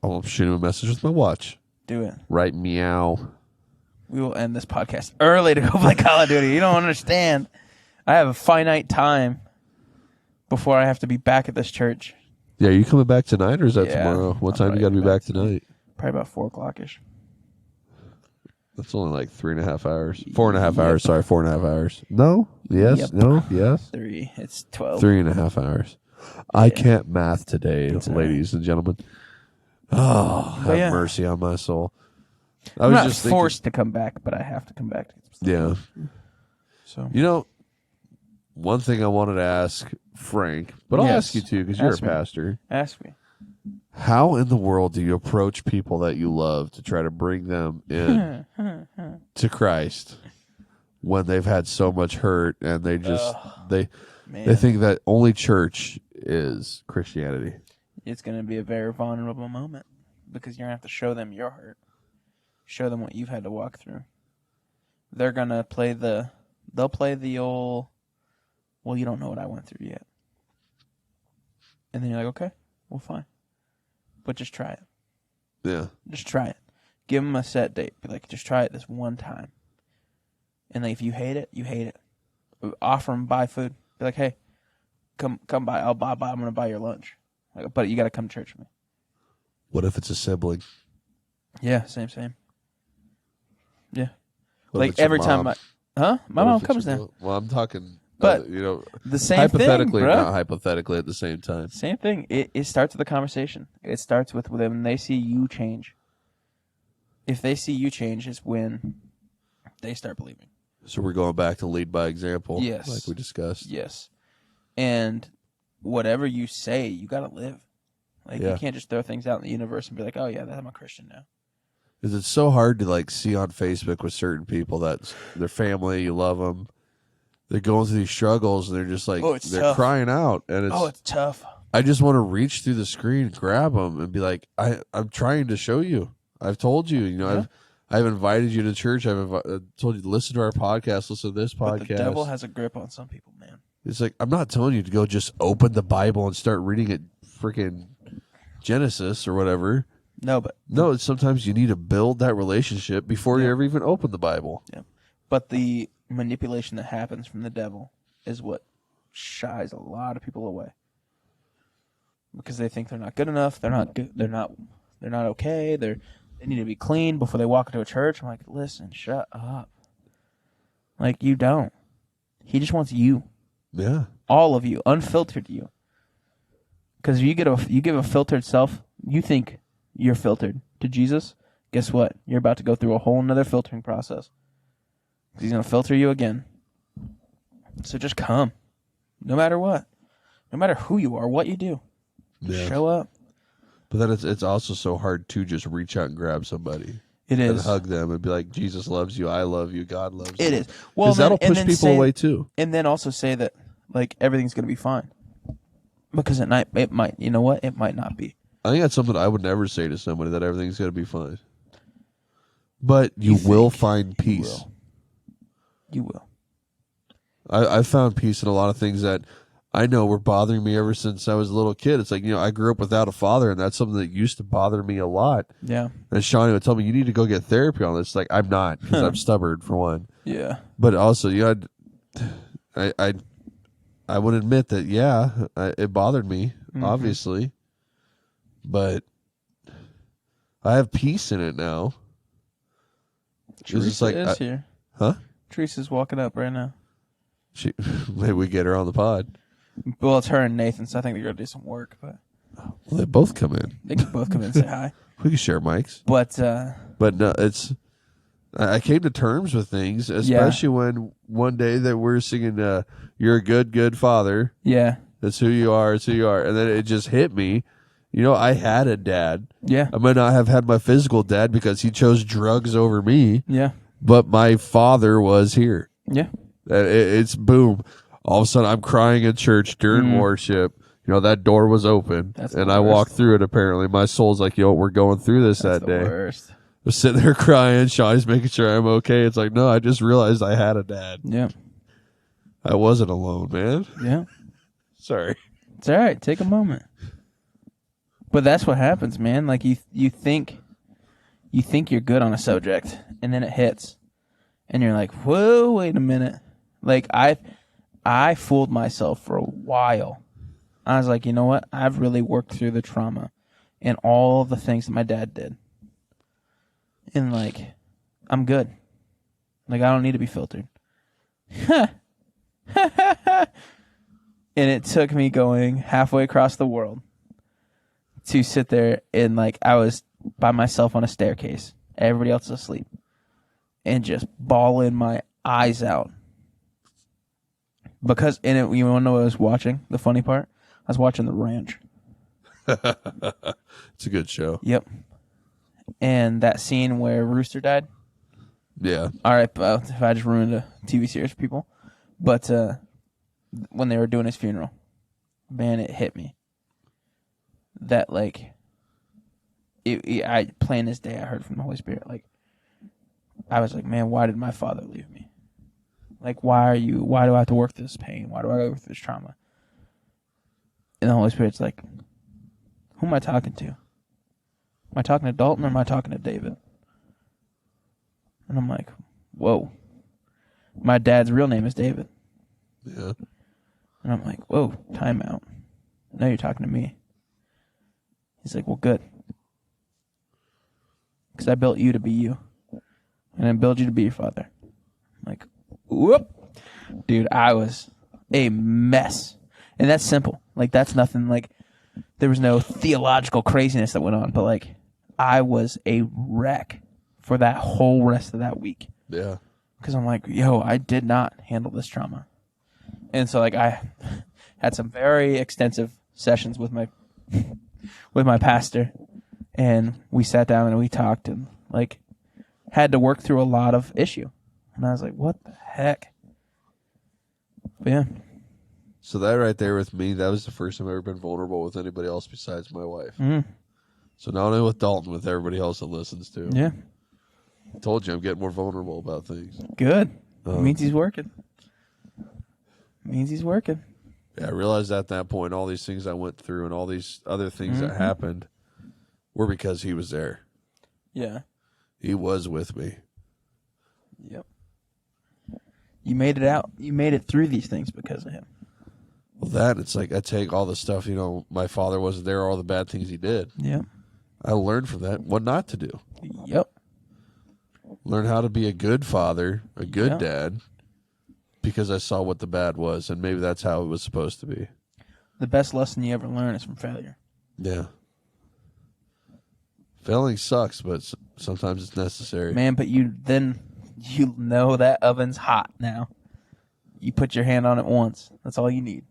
I'll shoot him a message with my watch. Do it. Right, meow. We will end this podcast early to go play Call of Duty. You don't understand. I have a finite time before I have to be back at this church. Yeah, are you coming back tonight or is that Yeah, tomorrow? What time I'm you got to be probably back tonight? Probably about 4 o'clock-ish. That's only like 3.5 hours. 4.5 hours. Sorry, 4.5 hours. No? Yes? Yep. No? Yes? 3. It's 12. 3.5 hours. I Yeah. can't math today, It's all ladies and gentlemen. Oh, have yeah. mercy on my soul. I'm not forced to come back, but I have to come back. Yeah. So You know, one thing I wanted to ask Frank, but I'll Yes. ask you too because you're a Ask me. pastor. ask me. How in the world do you approach people that you love to try to bring them in to Christ when they've had so much hurt and they just they Man, think that only church is Christianity? it's going to be a very vulnerable moment because you're going to have to show them your hurt. Show them what you've had to walk through. They're going to they'll play the old, well, you don't know what I went through yet. And then you're like, okay, well, fine. But just try it. Yeah. Just try it. Give them a set date. Be like, just try it this one time. And like, if you hate it, you hate it. Offer them buy food. Be like, hey, come by. I'm gonna buy your lunch. Like, but you got to come to church with me. What if it's a sibling? Yeah, same. Yeah, What if like it's your every time mom? my What mom if it's comes your down. Well, I'm talking, But the same thing, hypothetically, bro. not hypothetically, at the same time. Same thing. It starts with a conversation. It starts with when they see you change. If they see you change, is when they start believing. So we're going back to lead by example, Yes. like we discussed. Yes. And whatever you say, you got to live. Like, Yeah. you can't just throw things out in the universe and be like, oh, yeah, I'm a Christian now. Because it's so hard to like see on Facebook with certain people that their family, you love them, they're going through these struggles and they're just like, Oh, it's they're tough. crying out. And It's tough. I just want to reach through the screen, grab them, and be like, I'm trying to show you. I've told you, Yeah. I've invited you to church. I've told you to listen to our podcast, listen to this podcast. But the devil has a grip on some people, man. It's like, I'm not telling you to go just open the Bible and start reading it freaking Genesis or whatever. No, but No, sometimes you need to build that relationship before you ever even open the Bible. But the manipulation that happens from the devil is what shies a lot of people away. Because they think they're not good enough, they're not good, they're not okay, they need to be clean before they walk into a church. I'm like, listen, shut up. Like, you don't. He just wants you. Yeah. All of you, unfiltered you. Because you give a filtered self, you think you're filtered to Jesus. Guess what? You're about to go through a whole nother filtering process. He's going to filter you again. So just come. No matter what. No matter who you are, what you do. Yeah. Show up. But then it's also so hard to just reach out and grab somebody. It And is. hug them and be like, Jesus loves you, I love you, God loves you. It is. Well, Because that'll push people away too. And then also say that, like, everything's going to be fine. Because it might, you know what? It might not be. I think that's something I would never say to somebody, that everything's going to be fine. But you You will think find peace. You will. I've found peace in a lot of things that I know were bothering me ever since I was a little kid. It's like, I grew up without a father, and that's something that used to bother me a lot. Yeah. And Shawnee would tell me, you need to go get therapy on this. Like, I'm not, because I'm stubborn, for one. Yeah. But also, I would admit that, it bothered me, obviously. But I have peace in it now. Teresa is here. Huh? Teresa's walking up right now. Maybe we get her on the pod. Well, it's her and Nathan, so I think they're going to do some work. But Well, they both come in. they can both come in and say hi. We can share mics. But no, I came to terms with things, especially when one day that we're singing, "You're a good, good father." yeah. That's who you are. It's who you are. And then it just hit me. I had a dad. Yeah. I might not have had my physical dad because he chose drugs over me, Yeah. but my father was here. Yeah. It's boom. All of a sudden, I'm crying in church during worship. that door was open, and I walked through it. Apparently, my soul's like, "Yo, we're going through this that day." Worst. I was sitting there crying. Shawty's making sure I'm okay. It's like, no, I just realized I had a dad. Yeah. I wasn't alone, man. Yeah. Sorry. It's all right. Take a moment. But that's what happens, man. Like you think you're good on a subject, and then it hits, and you're like, "Whoa, wait a minute!" Like I fooled myself for a while. I was like, you know what? I've really worked through the trauma and all the things that my dad did, and like, I'm good. Like I don't need to be filtered. And it took me going halfway across the world to sit there and like I was by myself on a staircase. Everybody else is asleep. And just bawling my eyes out. Because you want to know what I was watching? The funny part? I was watching The Ranch. It's a good show. Yep. And that scene where Rooster died. Yeah. All right, if I just ruined a TV series for people. But when they were doing his funeral, man, it hit me. That like, I plain as day, I heard from the Holy Spirit. Like, I was like, man, why did my father leave me? Like, why do I have to work through this pain? Why do I go through this trauma? And the Holy Spirit's like, who am I talking to? Am I talking to Dalton or am I talking to David? And I'm like, whoa. My dad's real name is David. Yeah. And I'm like, whoa, time out. Now you're talking to me. He's like, well, good. Because I built you to be you. And I built you to be your father. I'm like, whoop. Dude, I was a mess. And that's simple. Like, that's nothing. Like, there was no theological craziness that went on. But, like, I was a wreck for that whole rest of that week. Yeah. Because I'm like, yo, I did not handle this trauma. And so, like, I had some very extensive sessions with my pastor, and we sat down and we talked and, like, had to work through a lot of issue. And I was like, what the heck? But, yeah. So that right there with me, that was the first time I've ever been vulnerable with anybody else besides my wife. Mm. So not only with Dalton, with everybody else that listens to. Yeah. I told you I'm getting more vulnerable about things. Good. It means he's working. Yeah, I realized at that point all these things I went through and all these other things that happened were because he was there. Yeah. He was with me. Yep. You made it out. You made it through these things because of him. Well, it's like I take all the stuff, my father wasn't there, all the bad things he did. Yep. I learned from that what not to do. Yep. Learn how to be a good father, a good dad, because I saw what the bad was, and maybe that's how it was supposed to be. The best lesson you ever learn is from failure. Yeah. Failing sucks, but sometimes it's necessary. Man, but you know that oven's hot now. You put your hand on it once. That's all you need.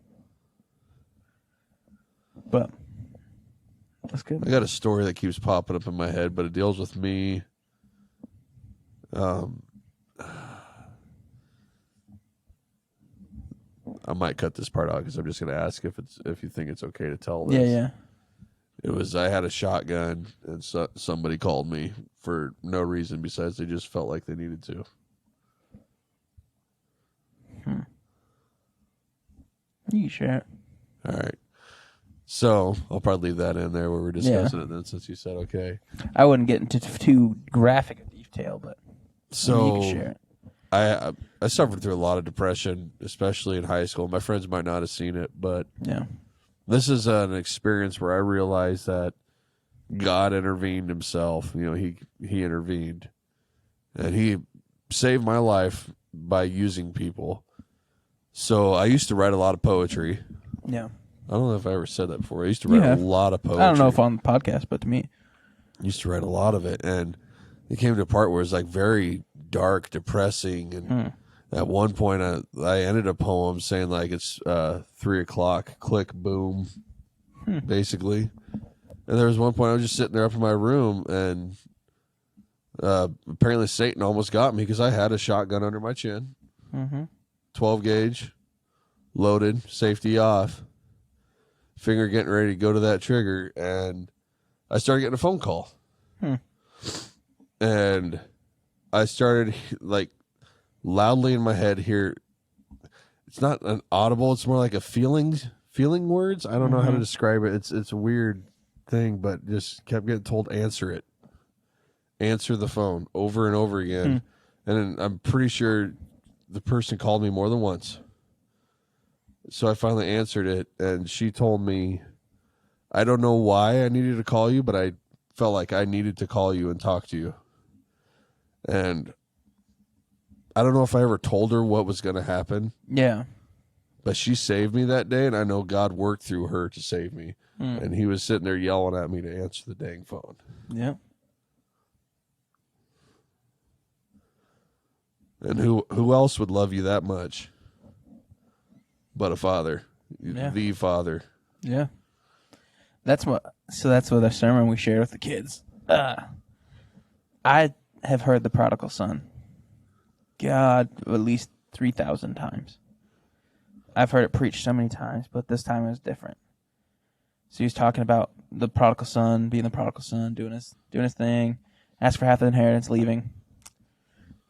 But that's good. I got a story that keeps popping up in my head, but it deals with me. I might cut this part out because I'm just going to ask if you think it's okay to tell this. Yeah. I had a shotgun and somebody called me for no reason besides they just felt like they needed to. You can share it. All right. So I'll probably leave that in there where we're discussing it then, since you said okay. I wouldn't get into too graphic a detail, but so you can share it. I suffered through a lot of depression, especially in high school. My friends might not have seen it, but this is an experience where I realized that God intervened himself. He intervened, and he saved my life by using people. So I used to write a lot of poetry. Yeah. I don't know if I ever said that before. I used to write a lot of poetry. I don't know if on the podcast, but to me. I used to write a lot of it, and it came to a part where it was like very dark, depressing, and at one point I ended a poem saying like it's 3:00, click, boom, basically. And there was one point I was just sitting there up in my room, and apparently Satan almost got me because I had a shotgun under my chin, 12 gauge, loaded, safety off. finger getting ready to go to that trigger, and I started getting a phone call. And I started like loudly in my head here. It's not an audible. It's more like a feeling words. I don't know how to describe it. It's a weird thing, but just kept getting told, answer it. Answer the phone over and over again. And I'm pretty sure the person called me more than once. So I finally answered it, and she told me, I don't know why I needed to call you, but I felt like I needed to call you and talk to you. And I don't know if I ever told her what was going to happen. Yeah. But she saved me that day, and I know God worked through her to save me. And he was sitting there yelling at me to answer the dang phone. Yeah. And who else would love you that much but a father? Yeah. The father. Yeah. That's what the sermon we shared with the kids. I have heard the prodigal son, God, at least 3,000 times. I've heard it preached so many times, but this time it was different. So he was talking about the prodigal son, being the prodigal son, doing his thing, asked for half the inheritance, leaving.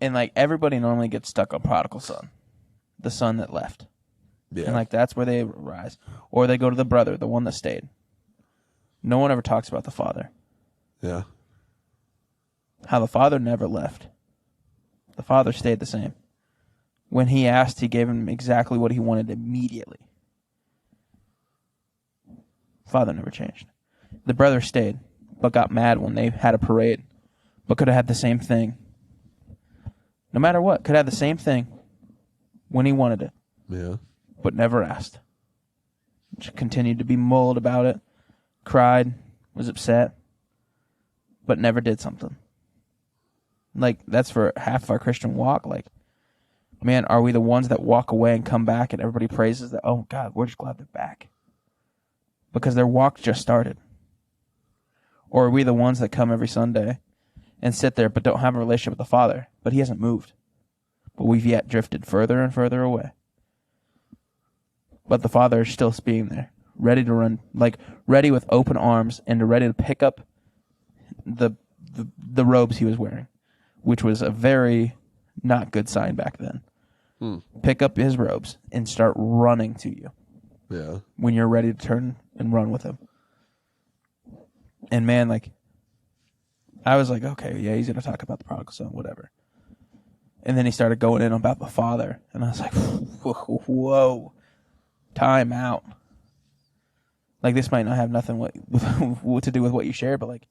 And like everybody normally gets stuck on prodigal son, the son that left. Yeah. And like that's where they rise. Or they go to the brother, the one that stayed. No one ever talks about the father. Yeah. How the father never left. The father stayed the same. When he asked, he gave him exactly what he wanted immediately. Father never changed. The brother stayed, but got mad when they had a parade, but could have had the same thing. No matter what, could have the same thing when he wanted it. Yeah. But never asked. Just continued to be mulled about it, cried, was upset, but never did something. Like, that's for half of our Christian walk. Like, man, are we the ones that walk away and come back and everybody praises that, oh, God, we're just glad they're back? Because their walk just started. Or are we the ones that come every Sunday and sit there but don't have a relationship with the Father, but he hasn't moved? But we've yet drifted further and further away. But the Father is still being there, ready to run, like ready with open arms and ready to pick up the robes he was wearing, which was a very not good sign back then. Pick up his robes and start running to you. Yeah. When you're ready to turn and run with him. And man, like, I was like, okay, yeah, he's going to talk about the prodigal son, whatever. And then he started going in about the father. And I was like, whoa, time out. Like, this might not have nothing what to do with what you share, but like,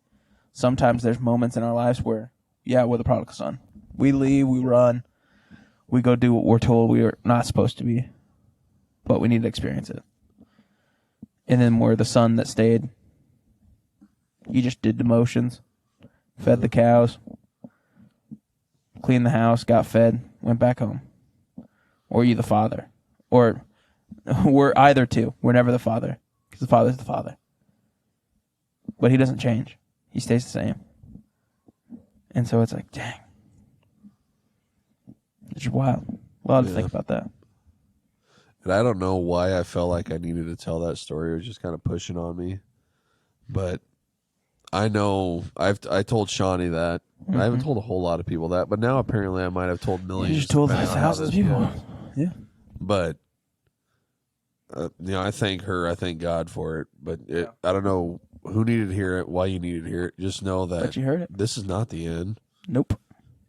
sometimes there's moments in our lives where, yeah, we're the prodigal son. We leave, we run, we go do what we're told we are not supposed to be, but we need to experience it. And then we're the son that stayed. You just did the motions, fed the cows, cleaned the house, got fed, went back home. Or you the father. Or we're either two. We're never the father, because the father's the father. But he doesn't change. He stays the same. And so it's like, dang. It's wild. Wild to think about that. And I don't know why I felt like I needed to tell that story. It was just kind of pushing on me. But I know I told Shawnee that. I haven't told a whole lot of people that, but now apparently I might have told millions. You just told thousands of people. Yeah. But I thank her. I thank God for it. But I don't know who needed to hear it, why you needed to hear it. Just know that But you heard it. This is not the end. Nope.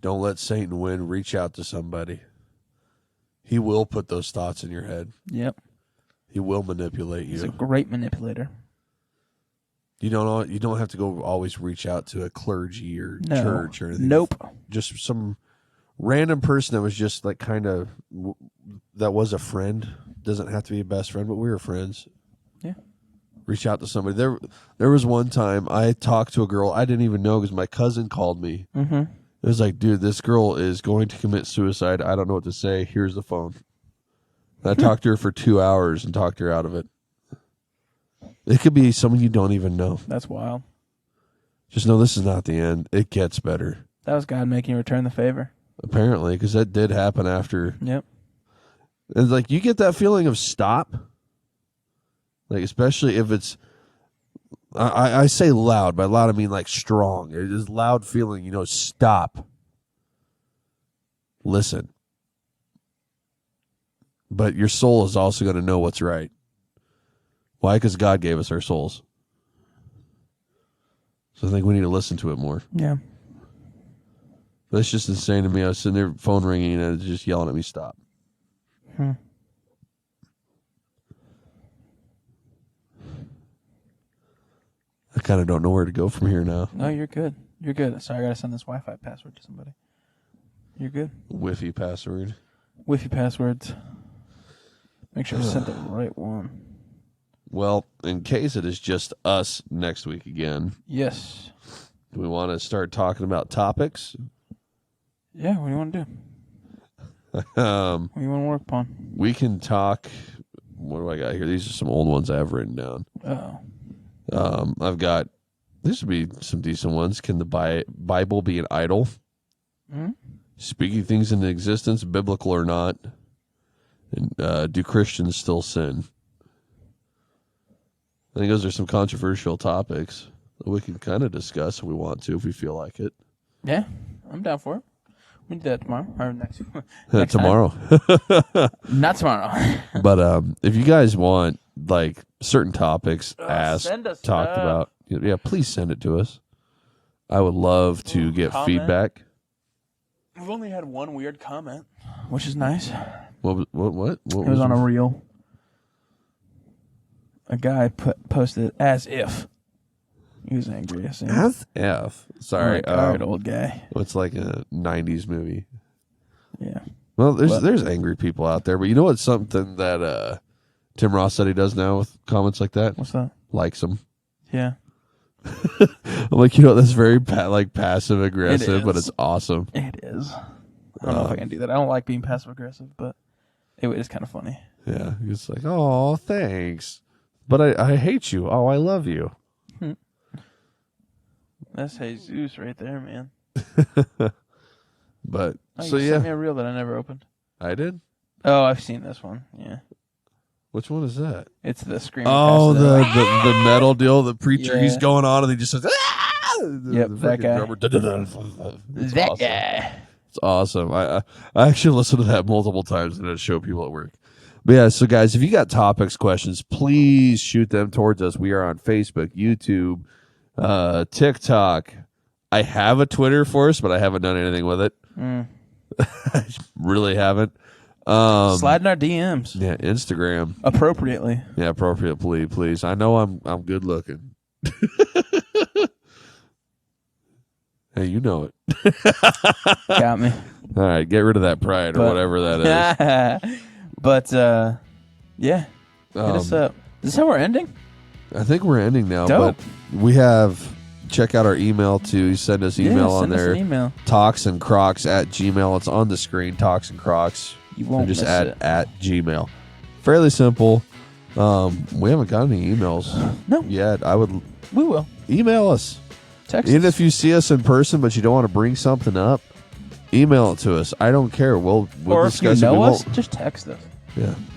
Don't let Satan win. Reach out to somebody. He will put those thoughts in your head. Yep. He will manipulate you. He's a great manipulator. You don't have to go always reach out to a clergy or church or anything. Nope. Just some random person that was just like kind of that was a friend. Doesn't have to be a best friend, but we were friends. Yeah. Reach out to somebody. There was one time I talked to a girl I didn't even know because my cousin called me. Mm-hmm. It was like, dude, this girl is going to commit suicide. I don't know what to say. Here's the phone. And I talked to her for 2 hours and talked her out of it. It could be someone you don't even know. That's wild. Just know this is not the end. It gets better. That was God making you return the favor. Apparently, because that did happen after. Yep. It's like you get that feeling of stop. Like, especially if it's, I say loud. By loud, I mean like strong. It is loud feeling, stop. Listen. But your soul is also going to know what's right. Why? Because God gave us our souls. So I think we need to listen to it more. Yeah. That's just insane to me. I was sitting there, phone ringing, and it's just yelling at me, stop. I kind of don't know where to go from here now. No, you're good. You're good. Sorry, I got to send this Wi-Fi password to somebody. You're good. Wi-Fi password. Wi-Fi passwords. Make sure I sent the right one. Well, in case it is just us next week again. Yes. Do we want to start talking about topics? Yeah, what do you want to do? What do you want to work upon? We can talk. What do I got here? These are some old ones I have written down. Oh. I've got, these would be some decent ones. Can the Bible be an idol? Mm-hmm. Speaking things into existence, biblical or not? And do Christians still sin? I think those are some controversial topics that we can kind of discuss if we want to, if we feel like it. Yeah, I'm down for it. We do that tomorrow or next tomorrow. Not tomorrow. But if you guys want like certain topics asked, talked about, yeah, please send it to us. I would love to get feedback. We've only had one weird comment, which is nice. What it was on a reel. A guy posted as if he was angry. As if. Sorry. All right, old guy. It's like a 90s movie. Yeah. Well, there's angry people out there, but you know what's something that Tim Ross said he does now with comments like that? What's that? Likes them. Yeah. I'm like, that's very passive aggressive, but it's awesome. It is. I don't know if I can do that. I don't like being passive aggressive, but it is kind of funny. Yeah, it's like, oh, thanks, but I hate you. Oh, I love you. That's Jesus right there, man. But you sent me a reel that I never opened. I did. Oh, I've seen this one. Yeah. Which one is that? It's the scream. Oh, the metal deal. The preacher, he's going on, and he just says, "Ah!" Yep, that guy. Drummer, that awesome. guy. It's awesome. I actually listened to that multiple times and I show people at work. But yeah, so guys, if you got topics, questions, please shoot them towards us. We are on Facebook, YouTube, TikTok. I have a Twitter for us, but I haven't done anything with it. I really haven't. Slide in our DMs. Yeah, Instagram. Appropriately. Yeah, appropriately, please. I know I'm good looking. Hey, you know it. Got me. All right, get rid of that pride or whatever that is. But, yeah. Hit us up. Is this how we're ending? I think we're ending now. Dope. But we have, check out our email too. Send us email on there. Us an email. Talksandcrocs@gmail. It's on the screen, Talks and Crocs. You won't just miss add it. at Gmail. Fairly simple. We haven't got any emails yet. We will. Email us. Text Even us. if you see us in person, but you don't want to bring something up, email it to us. I don't care. We'll discuss if you know it. us, just text us.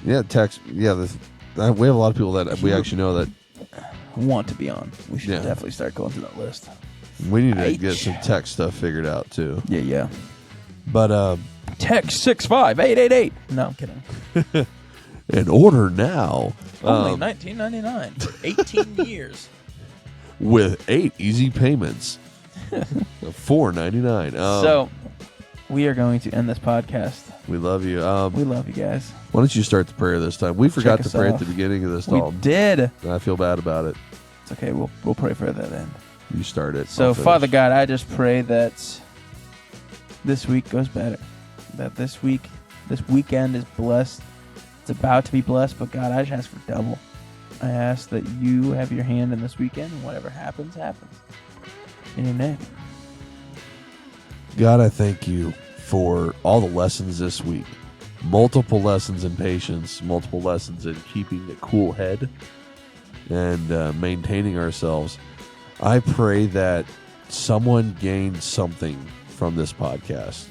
Yeah, text. Yeah, we have a lot of people that we actually know that want to be on. We should definitely start going through that list. We need to get some tech stuff figured out too. Yeah. But text 65888. No, I'm kidding. And order now. Only $19.99. 18 years. With 8 easy payments. $4.99. So we are going to end this podcast. We love you. We love you guys. Why don't you start the prayer this time? We forgot to pray at the beginning of this. We did. I feel bad about it. It's okay. We'll pray for that end. You start it. So Father God, I just pray that this week goes better. That this weekend is blessed. It's about to be blessed, but God, I just ask for double. I ask that you have your hand in this weekend, and whatever happens, happens. In your name. God, I thank you for all the lessons this week. Multiple lessons in patience, multiple lessons in keeping a cool head and maintaining ourselves. I pray that someone gained something from this podcast.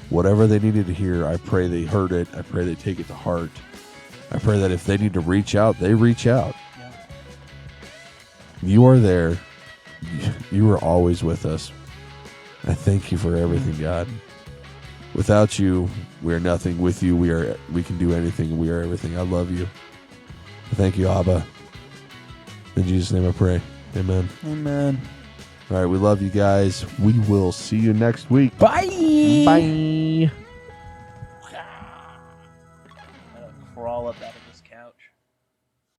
Whatever they needed to hear, I pray they heard it. I pray they take it to heart. I pray that if they need to reach out, they reach out. Yeah. you are there. You are always with us. I thank you for everything, God. Without you, we are nothing. With you, we can do anything. We are everything. I love you. Thank you, Abba. In Jesus' name I pray. Amen. Amen. All right, we love you guys. We will see you next week. Bye. Bye.